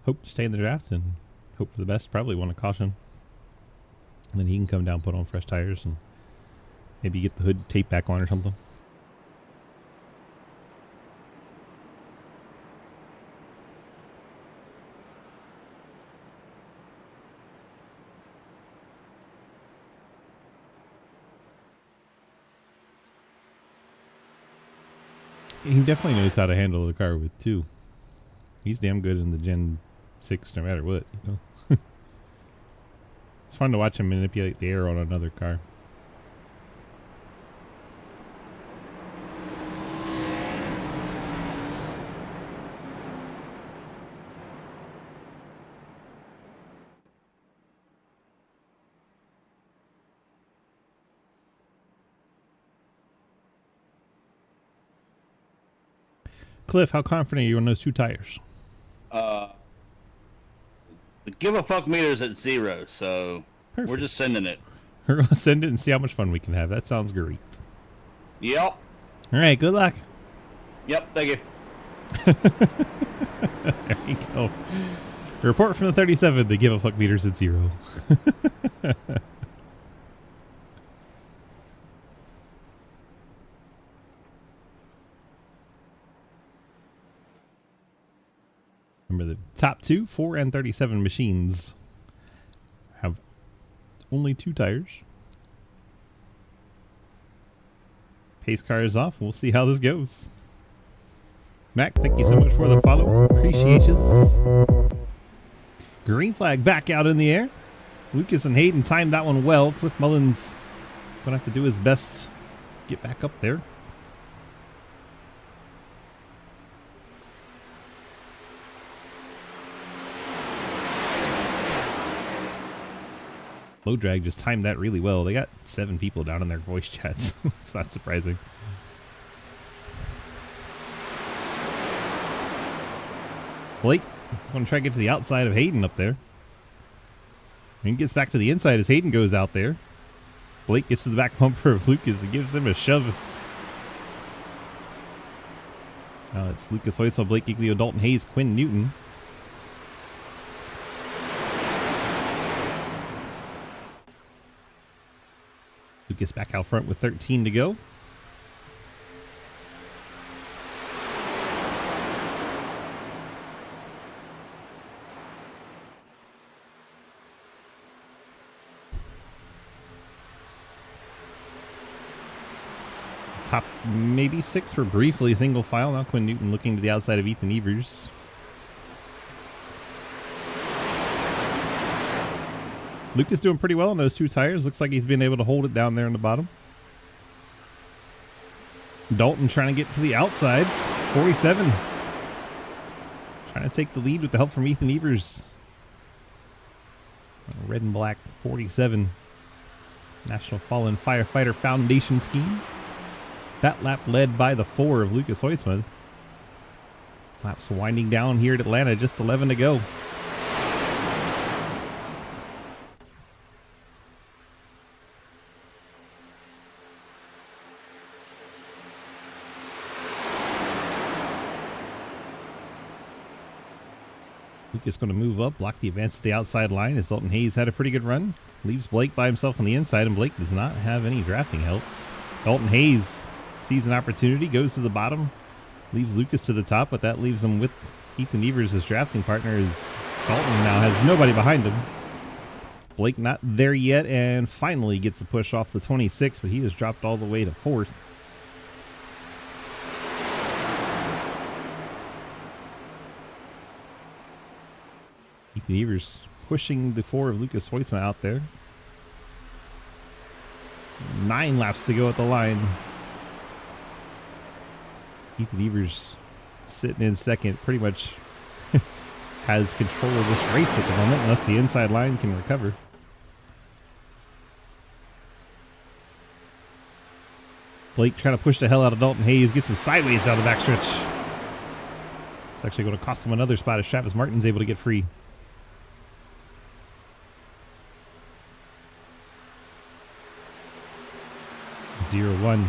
hope to stay in the draft and hope for the best. Probably want a caution. And then he can come down, put on fresh tires, and maybe get the hood tape back on or something. He definitely knows how to handle the car with 2. He's damn good in the Gen 6 no matter what, you know. It's fun to watch him manipulate the air on another car. Cliff, how confident are you on those 2 tires?
The give a fuck meter's at 0, so
Perfect.
We're just sending it.
We're going to send it and see how much fun we can have. That sounds great.
Yep.
All right, good luck.
Yep, thank you.
There you go. Report from the 37, the give a fuck meter's at 0. Remember, the top 2, 4 and 37 machines have only 2 tires. Pace car is off. We'll see how this goes. Mac, thank you so much for the follow. Appreciate you. Green flag back out in the air. Lucas and Hayden timed that one well. Cliff Mullins going to have to do his best to get back up there. Low Drag just timed that really well. They got 7 people down in their voice chats. It's not surprising. Blake, going to try to get to the outside of Hayden up there. And he gets back to the inside as Hayden goes out there. Blake gets to the back bumper of Lucas and gives him a shove. Now it's Lucas Hoytsell, Blake Giglio, Dalton Hayes, Quinn Newton. Lucas back out front with 13 to go. Top maybe 6 for briefly single file. Now Quinn Newton looking to the outside of Ethan Evers. Lucas doing pretty well on those 2 tires. Looks like he's been able to hold it down there in the bottom. Dalton trying to get to the outside. 47. Trying to take the lead with the help from Ethan Evers. Red and black 47. National Fallen Firefighter Foundation scheme. That lap led by the 4 of Lucas Hoytsma. Laps winding down here at Atlanta, just 11 to go. Lucas going to move up, block the advance at the outside line as Dalton Hayes had a pretty good run. Leaves Blake by himself on the inside, and Blake does not have any drafting help. Dalton Hayes sees an opportunity, goes to the bottom, leaves Lucas to the top, but that leaves him with Ethan Evers as drafting partner, as Dalton now has nobody behind him. Blake not there yet, and finally gets a push off the 26, but he has dropped all the way to 4th. Ethan Evers pushing the 4 of Lucas Hoytsma out there. 9 laps to go at the line. Ethan Evers sitting in second, pretty much has control of this race at the moment, unless the inside line can recover. Blake trying to push the hell out of Dalton Hayes, gets him sideways down the backstretch. It's actually going to cost him another spot as Travis Martin's able to get free. 0-1.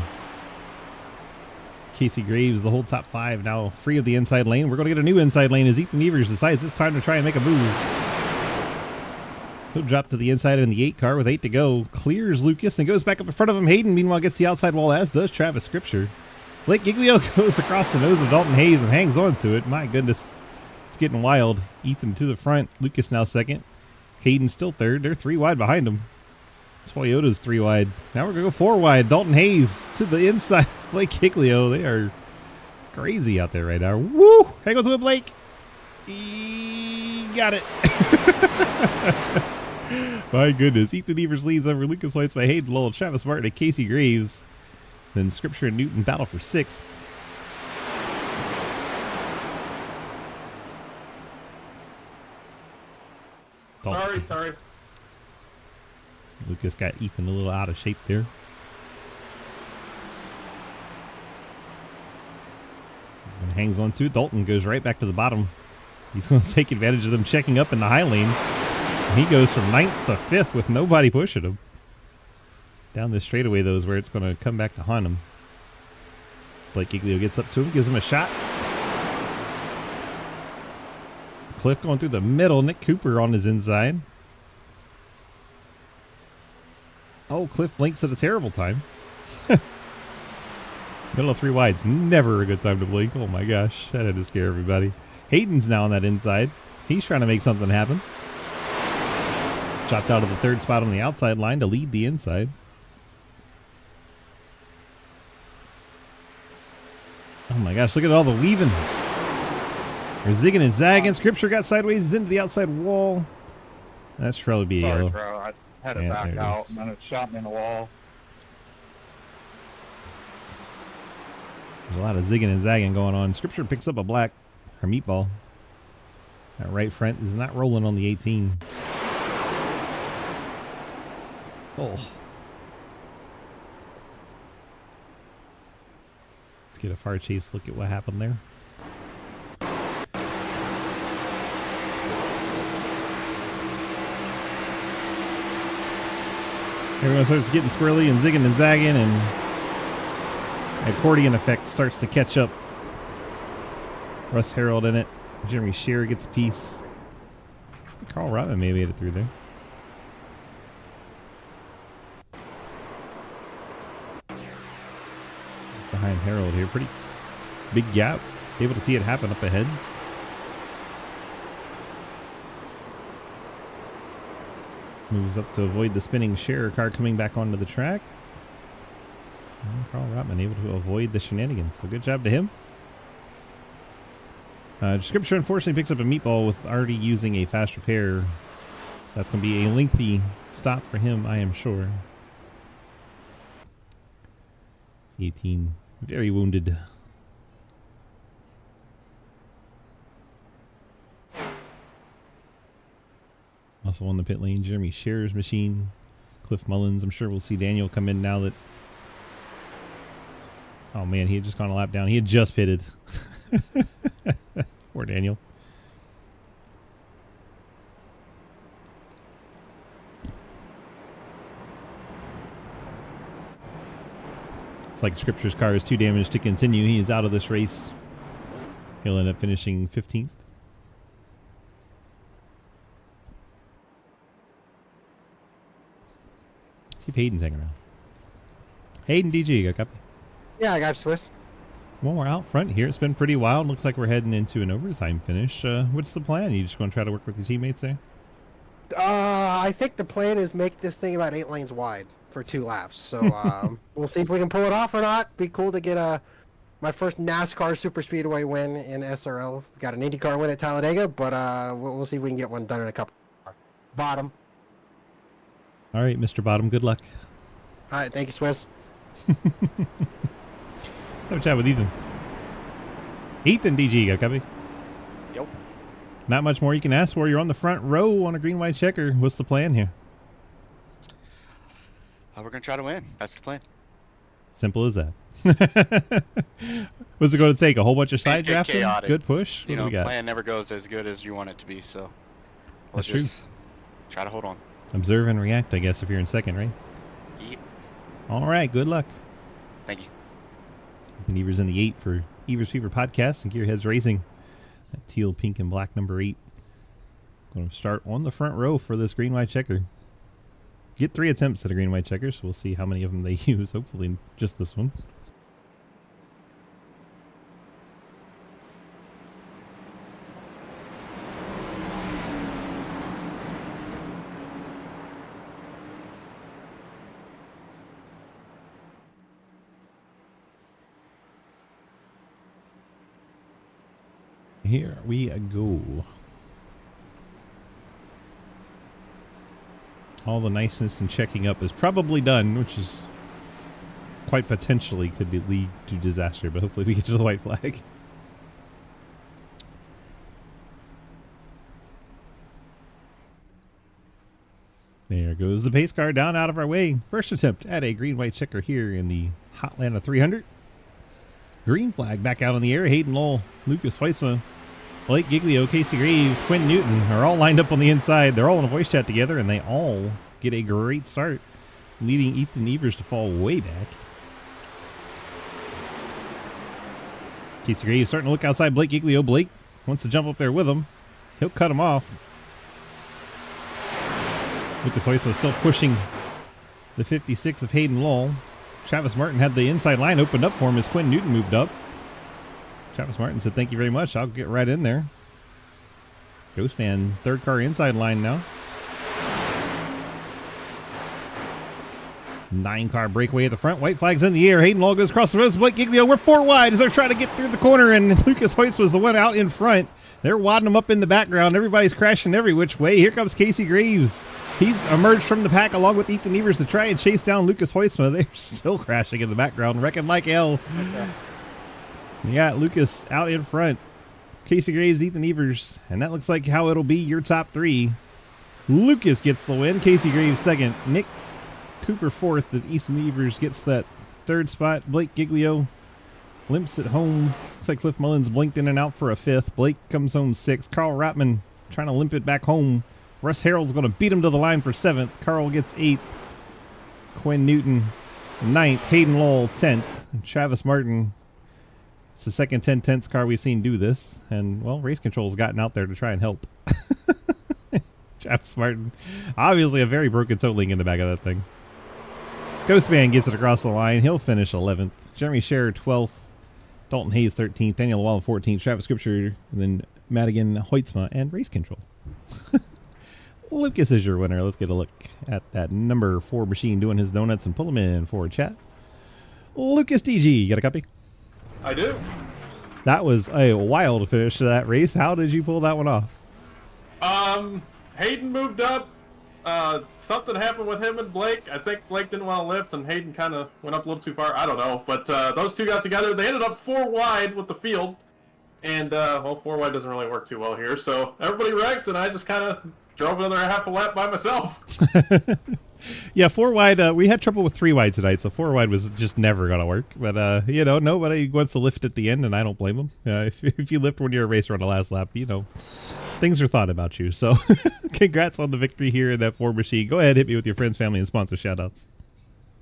Casey Graves, the whole top 5 now free of the inside lane. We're going to get a new inside lane as Ethan Evers decides it's time to try and make a move. He'll drop to the inside in the 8 car with 8 to go. Clears Lucas and goes back up in front of him. Hayden, meanwhile, gets the outside wall, as does Travis Scripture. Blake Giglio goes across the nose of Dalton Hayes and hangs on to it. My goodness, it's getting wild. Ethan to the front. Lucas now second. Hayden still third. They're 3 wide behind him. Toyota's 3 wide. Now we're going to go 4 wide. Dalton Hayes to the inside. Blake Giglio. They are crazy out there right now. Woo! Hang on to it, Blake. He got it. My goodness. Ethan Evers leads over Lucas Hoytsma, Hayden Lowell, Travis Martin, and Casey Graves. Then Scripture and Newton battle for 6th.
Sorry.
Lucas got Ethan a little out of shape there. And hangs on to it. Dalton goes right back to the bottom. He's going to take advantage of them checking up in the high lane. And he goes from 9th to 5th with nobody pushing him. Down this straightaway, though, is where it's going to come back to haunt him. Blake Giglio gets up to him, gives him a shot. Cliff going through the middle. Nick Cooper on his inside. Oh, Cliff blinks at a terrible time. Middle of 3 wides. Never a good time to blink. Oh my gosh. That had to scare everybody. Hayden's now on that inside. He's trying to make something happen. Chopped out of the 3rd spot on the outside line to lead the inside. Oh my gosh. Look at all the weaving. They're zigging and zagging. Scripture got sideways into the outside wall. That's probably be a yellow.
Bro. I had it back out, and then it shot me in the wall.
There's a lot of zigging and zagging going on. Scripture picks up a black, or meatball. That right front is not rolling on the 18. Oh. Let's get a far chase look at what happened there. Everyone starts getting squirrely and zigging and zagging, and accordion effect starts to catch up. Russ Harold in it. Jeremy Scherer gets a piece. Carl Rotman maybe made it through there. Behind Harold here. Pretty big gap. Able to see it happen up ahead. Moves up to avoid the spinning Scherer car coming back onto the track. And Carl Rotman able to avoid the shenanigans. So good job to him. Scripture unfortunately picks up a meatball with already using a fast repair. That's going to be a lengthy stop for him, I am sure. 18 Very wounded. Also on the pit lane, Jeremy Scherer's machine. Cliff Mullins. I'm sure we'll see Daniel come in now that... Oh man, he had just gone a lap down. He had just pitted. Poor Daniel. It's like Scripture's car is too damaged to continue. He is out of this race. He'll end up finishing 15th. See if Hayden's hanging around. Hayden, DG, you got a copy?
Yeah, I got Swiss.
Well, we're out front here. It's been pretty wild. Looks like we're heading into an overtime finish. What's the plan? You just going to try to work with your teammates there?
I think the plan is make this thing about 8 lanes wide for 2 laps. So we'll see if we can pull it off or not. Be cool to get my first NASCAR Super Speedway win in SRL. Got an IndyCar win at Talladega, but we'll see if we can get one done in a couple.
Bottom.
All right, Mr. Bottom, good luck.
All right, thank you, Swiss.
Let's have a chat with Ethan. Ethan, DG, got a copy?
Yep.
Not much more you can ask for. You're on the front row on a green-white checker. What's the plan here?
We're going to try to win. That's the plan.
Simple as that. What's it going to take? A whole bunch of side
Get
drafting?
chaotic.
Good push? What
You
do
know,
we got?
plan never goes as good as you want it to be, so we'll
That's true.
just try to hold on.
Observe and react, I guess, if you're in second, right?
Yep.
All right, good luck.
Thank you.
Ethan Evers in the 8 for Evers Fever Podcast and Gearheads Racing. That teal, pink, and black number 8. Going to start on the front row for this green-white checker. Get 3 attempts at a green-white checker, so we'll see how many of them they use. Hopefully just this one. Here we go. All the niceness and checking up is probably done, which is quite potentially could lead to disaster, but hopefully we get to the white flag. There goes the pace car down out of our way. First attempt at a green-white checker here in the Hotlanta 300. Green flag back out in the air. Hayden Lowell, Lucas Weitzman, Blake Giglio, Casey Graves, Quinn Newton are all lined up on the inside. They're all in a voice chat together, and they all get a great start, leading Ethan Evers to fall way back. Casey Graves starting to look outside Blake Giglio. Blake wants to jump up there with him. He'll cut him off. Lucas Weitzman still pushing the 56 of Hayden Lowell. Travis Martin had the inside line opened up for him as Quinn Newton moved up. Travis Martin said, "Thank you very much. I'll get right in there." Ghostman, third car inside line now. 9-car breakaway at the front. White flags in the air. Hayden Lowell goes across the road. Blake Giglio, we're 4 wide as they're trying to get through the corner, and Lucas Hoyce was the one out in front. They're wadding him up in the background. Everybody's crashing every which way. Here comes Casey Graves. He's emerged from the pack along with Ethan Evers to try and chase down Lucas Hoytsma. They're still crashing in the background, wrecking like hell. Okay. You got Lucas out in front. Casey Graves, Ethan Evers. And that looks like how it'll be your top 3. Lucas gets the win. Casey Graves second. Nick Cooper fourth as Ethan Evers gets that 3rd spot. Blake Giglio limps at home. Looks like Cliff Mullins blinked in and out for a 5th. Blake comes home 6th. Carl Rotman trying to limp it back home. Russ Harrell's going to beat him to the line for 7th. Carl gets 8th. Quinn Newton 9th. Hayden Lowell 10th. And Travis Martin. It's the second 10/10 car we've seen do this. And, well, Race Control's gotten out there to try and help. Travis Martin. Obviously a very broken toe link in the back of that thing. Ghostman gets it across the line. He'll finish 11th. Jeremy Scherer 12th. Dalton Hayes 13th. Daniel Llewellyn 14th. Travis Scripture. And then Madigan, Hoytsma, and Race Control. Lucas is your winner. Let's get a look at that number 4 machine doing his donuts and pull him in for chat. Lucas DG, you got a copy?
I do.
That was a wild finish to that race. How did you pull that one off?
Hayden moved up. something happened with him and Blake. I think Blake didn't want to lift, and Hayden kind of went up a little too far. I don't know, but those two got together. They ended up 4 wide with the field, and well, 4 wide doesn't really work too well here. So everybody wrecked, and I just kind of drove another half a lap by myself.
Yeah, 4 wide. We had trouble with 3 wide tonight, so 4 wide was just never gonna work. But you know, nobody wants to lift at the end, and I don't blame them. If you lift when you're a racer on the last lap, you know, things are thought about you. So, congrats on the victory here in that Ford machine. Go ahead, hit me with your friends, family, and sponsor shoutouts.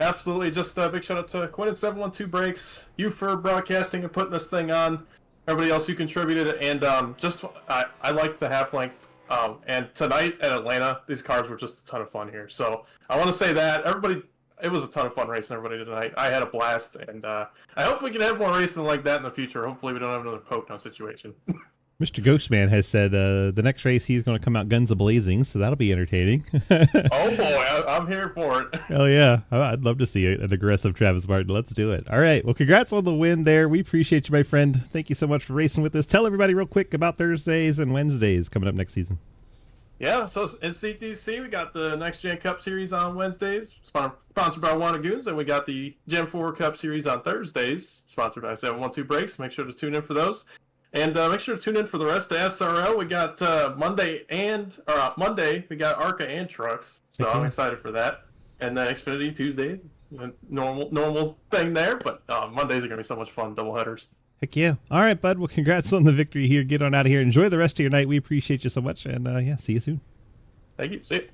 Absolutely, just a big shout out to Quinn at 712 Brakes, you for broadcasting and putting this thing on. Everybody else who contributed, and I like the half length. And tonight at Atlanta, these cars were just a ton of fun here. So I want to say that everybody, it was a ton of fun racing everybody tonight. I had a blast, and I hope we can have more racing like that in the future. Hopefully we don't have another Pocono situation.
Mr. Ghostman has said the next race he's going to come out guns a-blazing, so that'll be entertaining.
Oh boy, I'm here for it.
Hell yeah. I'd love to see an aggressive Travis Martin. Let's do it. All right. Well, congrats on the win there. We appreciate you, my friend. Thank you so much for racing with us. Tell everybody real quick about Thursdays and Wednesdays coming up next season.
Yeah, so in CTC, we got the Next Gen Cup Series on Wednesdays, sponsored by Wannagoons, and we got the Gen 4 Cup Series on Thursdays, sponsored by 712 Brakes. Make sure to tune in for those. And make sure to tune in for the rest of SRL. We got Monday, we got ARCA and trucks, so I'm excited for that. And then Xfinity Tuesday, normal thing there, but Mondays are going to be so much fun, doubleheaders.
Heck yeah. All right, bud. Well, congrats on the victory here. Get on out of here. Enjoy the rest of your night. We appreciate you so much, and yeah, see you soon.
Thank you. See you.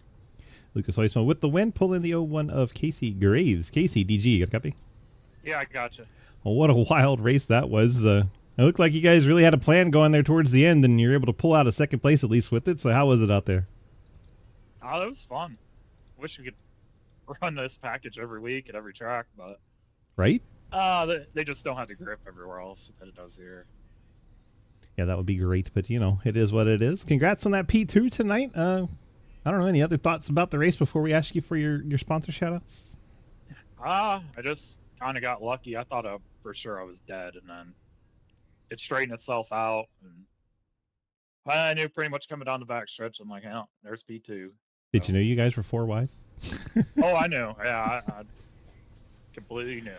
Lucas Heusman with the win, pulling the 0-1 of Casey Graves. Casey, DG, you got a copy?
Yeah, I gotcha.
Well, what a wild race that was. It looked like you guys really had a plan going there towards the end, and you're able to pull out a second place at least with it. So how was it out there?
Oh, it was fun. Wish we could run this package every week at every track, but
Right?
They just don't have the grip everywhere else that it does here.
Yeah, that would be great, but you know, it is what it is. Congrats on that P2 tonight. I don't know, any other thoughts about the race before we ask you for your sponsor shoutouts?
I just kind of got lucky. I thought for sure I was dead, and then it straightened itself out, and I knew pretty much coming down the back stretch. I'm like, oh, there's P2.
Did you know you guys were 4 wide?
Oh, I knew. Yeah, I completely knew.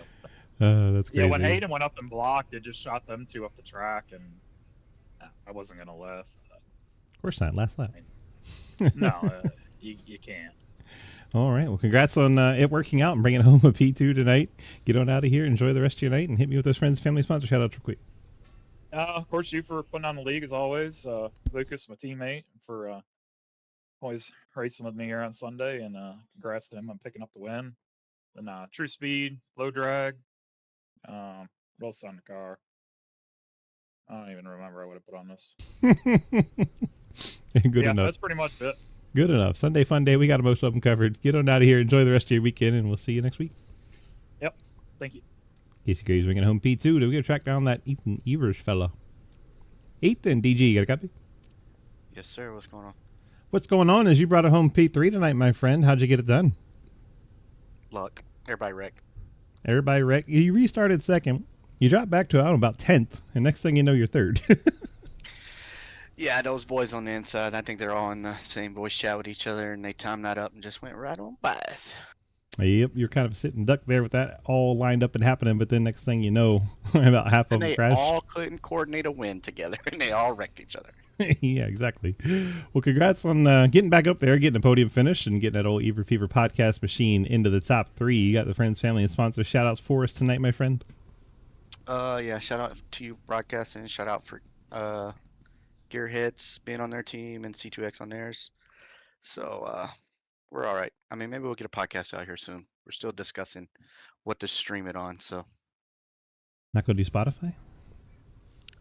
That's crazy.
Yeah, when Hayden went up and blocked, it just shot them 2 up the track, and I wasn't going to lift.
Of course not. Last lap.
No, you can't.
All right. Well, congrats on it working out and bringing home a P2 tonight. Get on out of here. Enjoy the rest of your night, and hit me with those friends, family, sponsor shoutouts real quick.
Of course, you for putting on the league as always. Lucas, my teammate, for always racing with me here on Sunday, and congrats to him on picking up the win. And True Speed, Low Drag, what else on the car? I don't even remember what I put on this.
Good enough.
That's pretty much it.
Good enough. Sunday fun day. We got most of them covered. Get on out of here. Enjoy the rest of your weekend, and we'll see you next week.
Yep. Thank you.
Casey Graves bringing home P2. Do we go track down that Ethan Evers fella? Ethan, DG, you got a copy?
Yes, sir. What's going on?
What's going on is you brought it home P3 tonight, my friend. How'd you get it done?
Luck. Everybody wrecked.
Everybody wrecked. You restarted second. You dropped back to, I don't know, about 10th. And next thing you know, you're third.
Yeah, those boys on the inside, I think they're all in the same voice chat with each other, and they timed that up and just went right on by us.
Yep, you're kind of sitting duck there with that all lined up and happening, but then next thing you know, about half of them crashed.
They all couldn't coordinate a win together, and they all wrecked each other.
Yeah, exactly. Well, congrats on getting back up there, getting a podium finish, and getting that old Ever Fever podcast machine into the top 3. You got the friends, family, and sponsors shout-outs for us tonight, my friend?
Yeah, shout out to you broadcasting. Shout out for Gearheads being on their team and C2X on theirs. So we're all right. I mean, maybe we'll get a podcast out here soon. We're still discussing what to stream it on. So
Not going to do Spotify?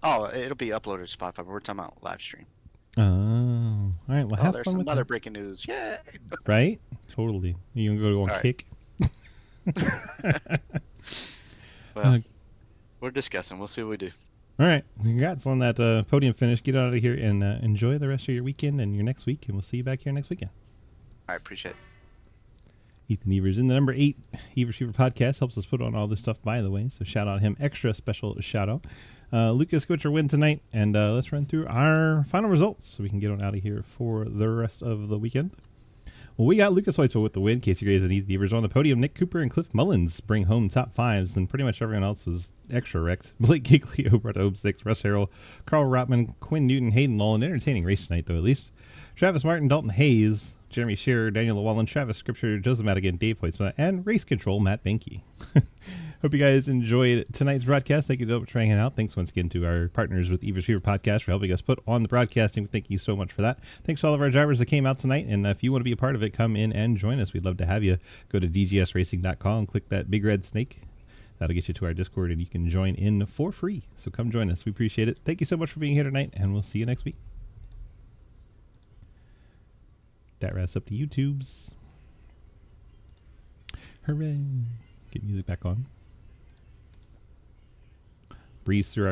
oh, it'll be uploaded to Spotify, but we're talking about live stream.
Oh, all right. Well, have
There's
fun
some
with
other
that.
breaking news. Yay!
Right? Totally. You gonna go on
All right.
Kick?
Well, we're discussing. We'll see what we do.
All right. Congrats on that podium finish. Get out of here and enjoy the rest of your weekend and your next week, and we'll see you back here next weekend.
I appreciate it.
Ethan Evers in the number 8 Evers Fever podcast helps us put on all this stuff, by the way. So shout out him. Extra special shout out. Lucas, got your win tonight, and let's run through our final results so we can get on out of here for the rest of the weekend. Well, we got Lucas Hoytsville with the win. Casey Graves and Ethan Evers on the podium. Nick Cooper and Cliff Mullins bring home top fives. Then pretty much everyone else was extra wrecked. Blake Giglio brought home 6. Russ Harrell, Carl Rotman, Quinn Newton, Hayden Law. An entertaining race tonight, though, at least. Travis Martin, Dalton Hayes, Jeremy Shearer, Daniel Llewellyn, Travis Scripture, Joseph Madigan, Dave Hoytsville, and Race Control, Matt Benke. Hope you guys enjoyed tonight's broadcast. Thank you so much for hanging out. Thanks once again to our partners with Evers Fever Podcast for helping us put on the broadcasting. Thank you so much for that. Thanks to all of our drivers that came out tonight. And if you want to be a part of it, come in and join us. We'd love to have you. Go to dgsracing.com, click that big red snake. That'll get you to our Discord, and you can join in for free. So come join us. We appreciate it. Thank you so much for being here tonight, and we'll see you next week. That wraps up the YouTubes. Hooray. Get music back on. Breeze through our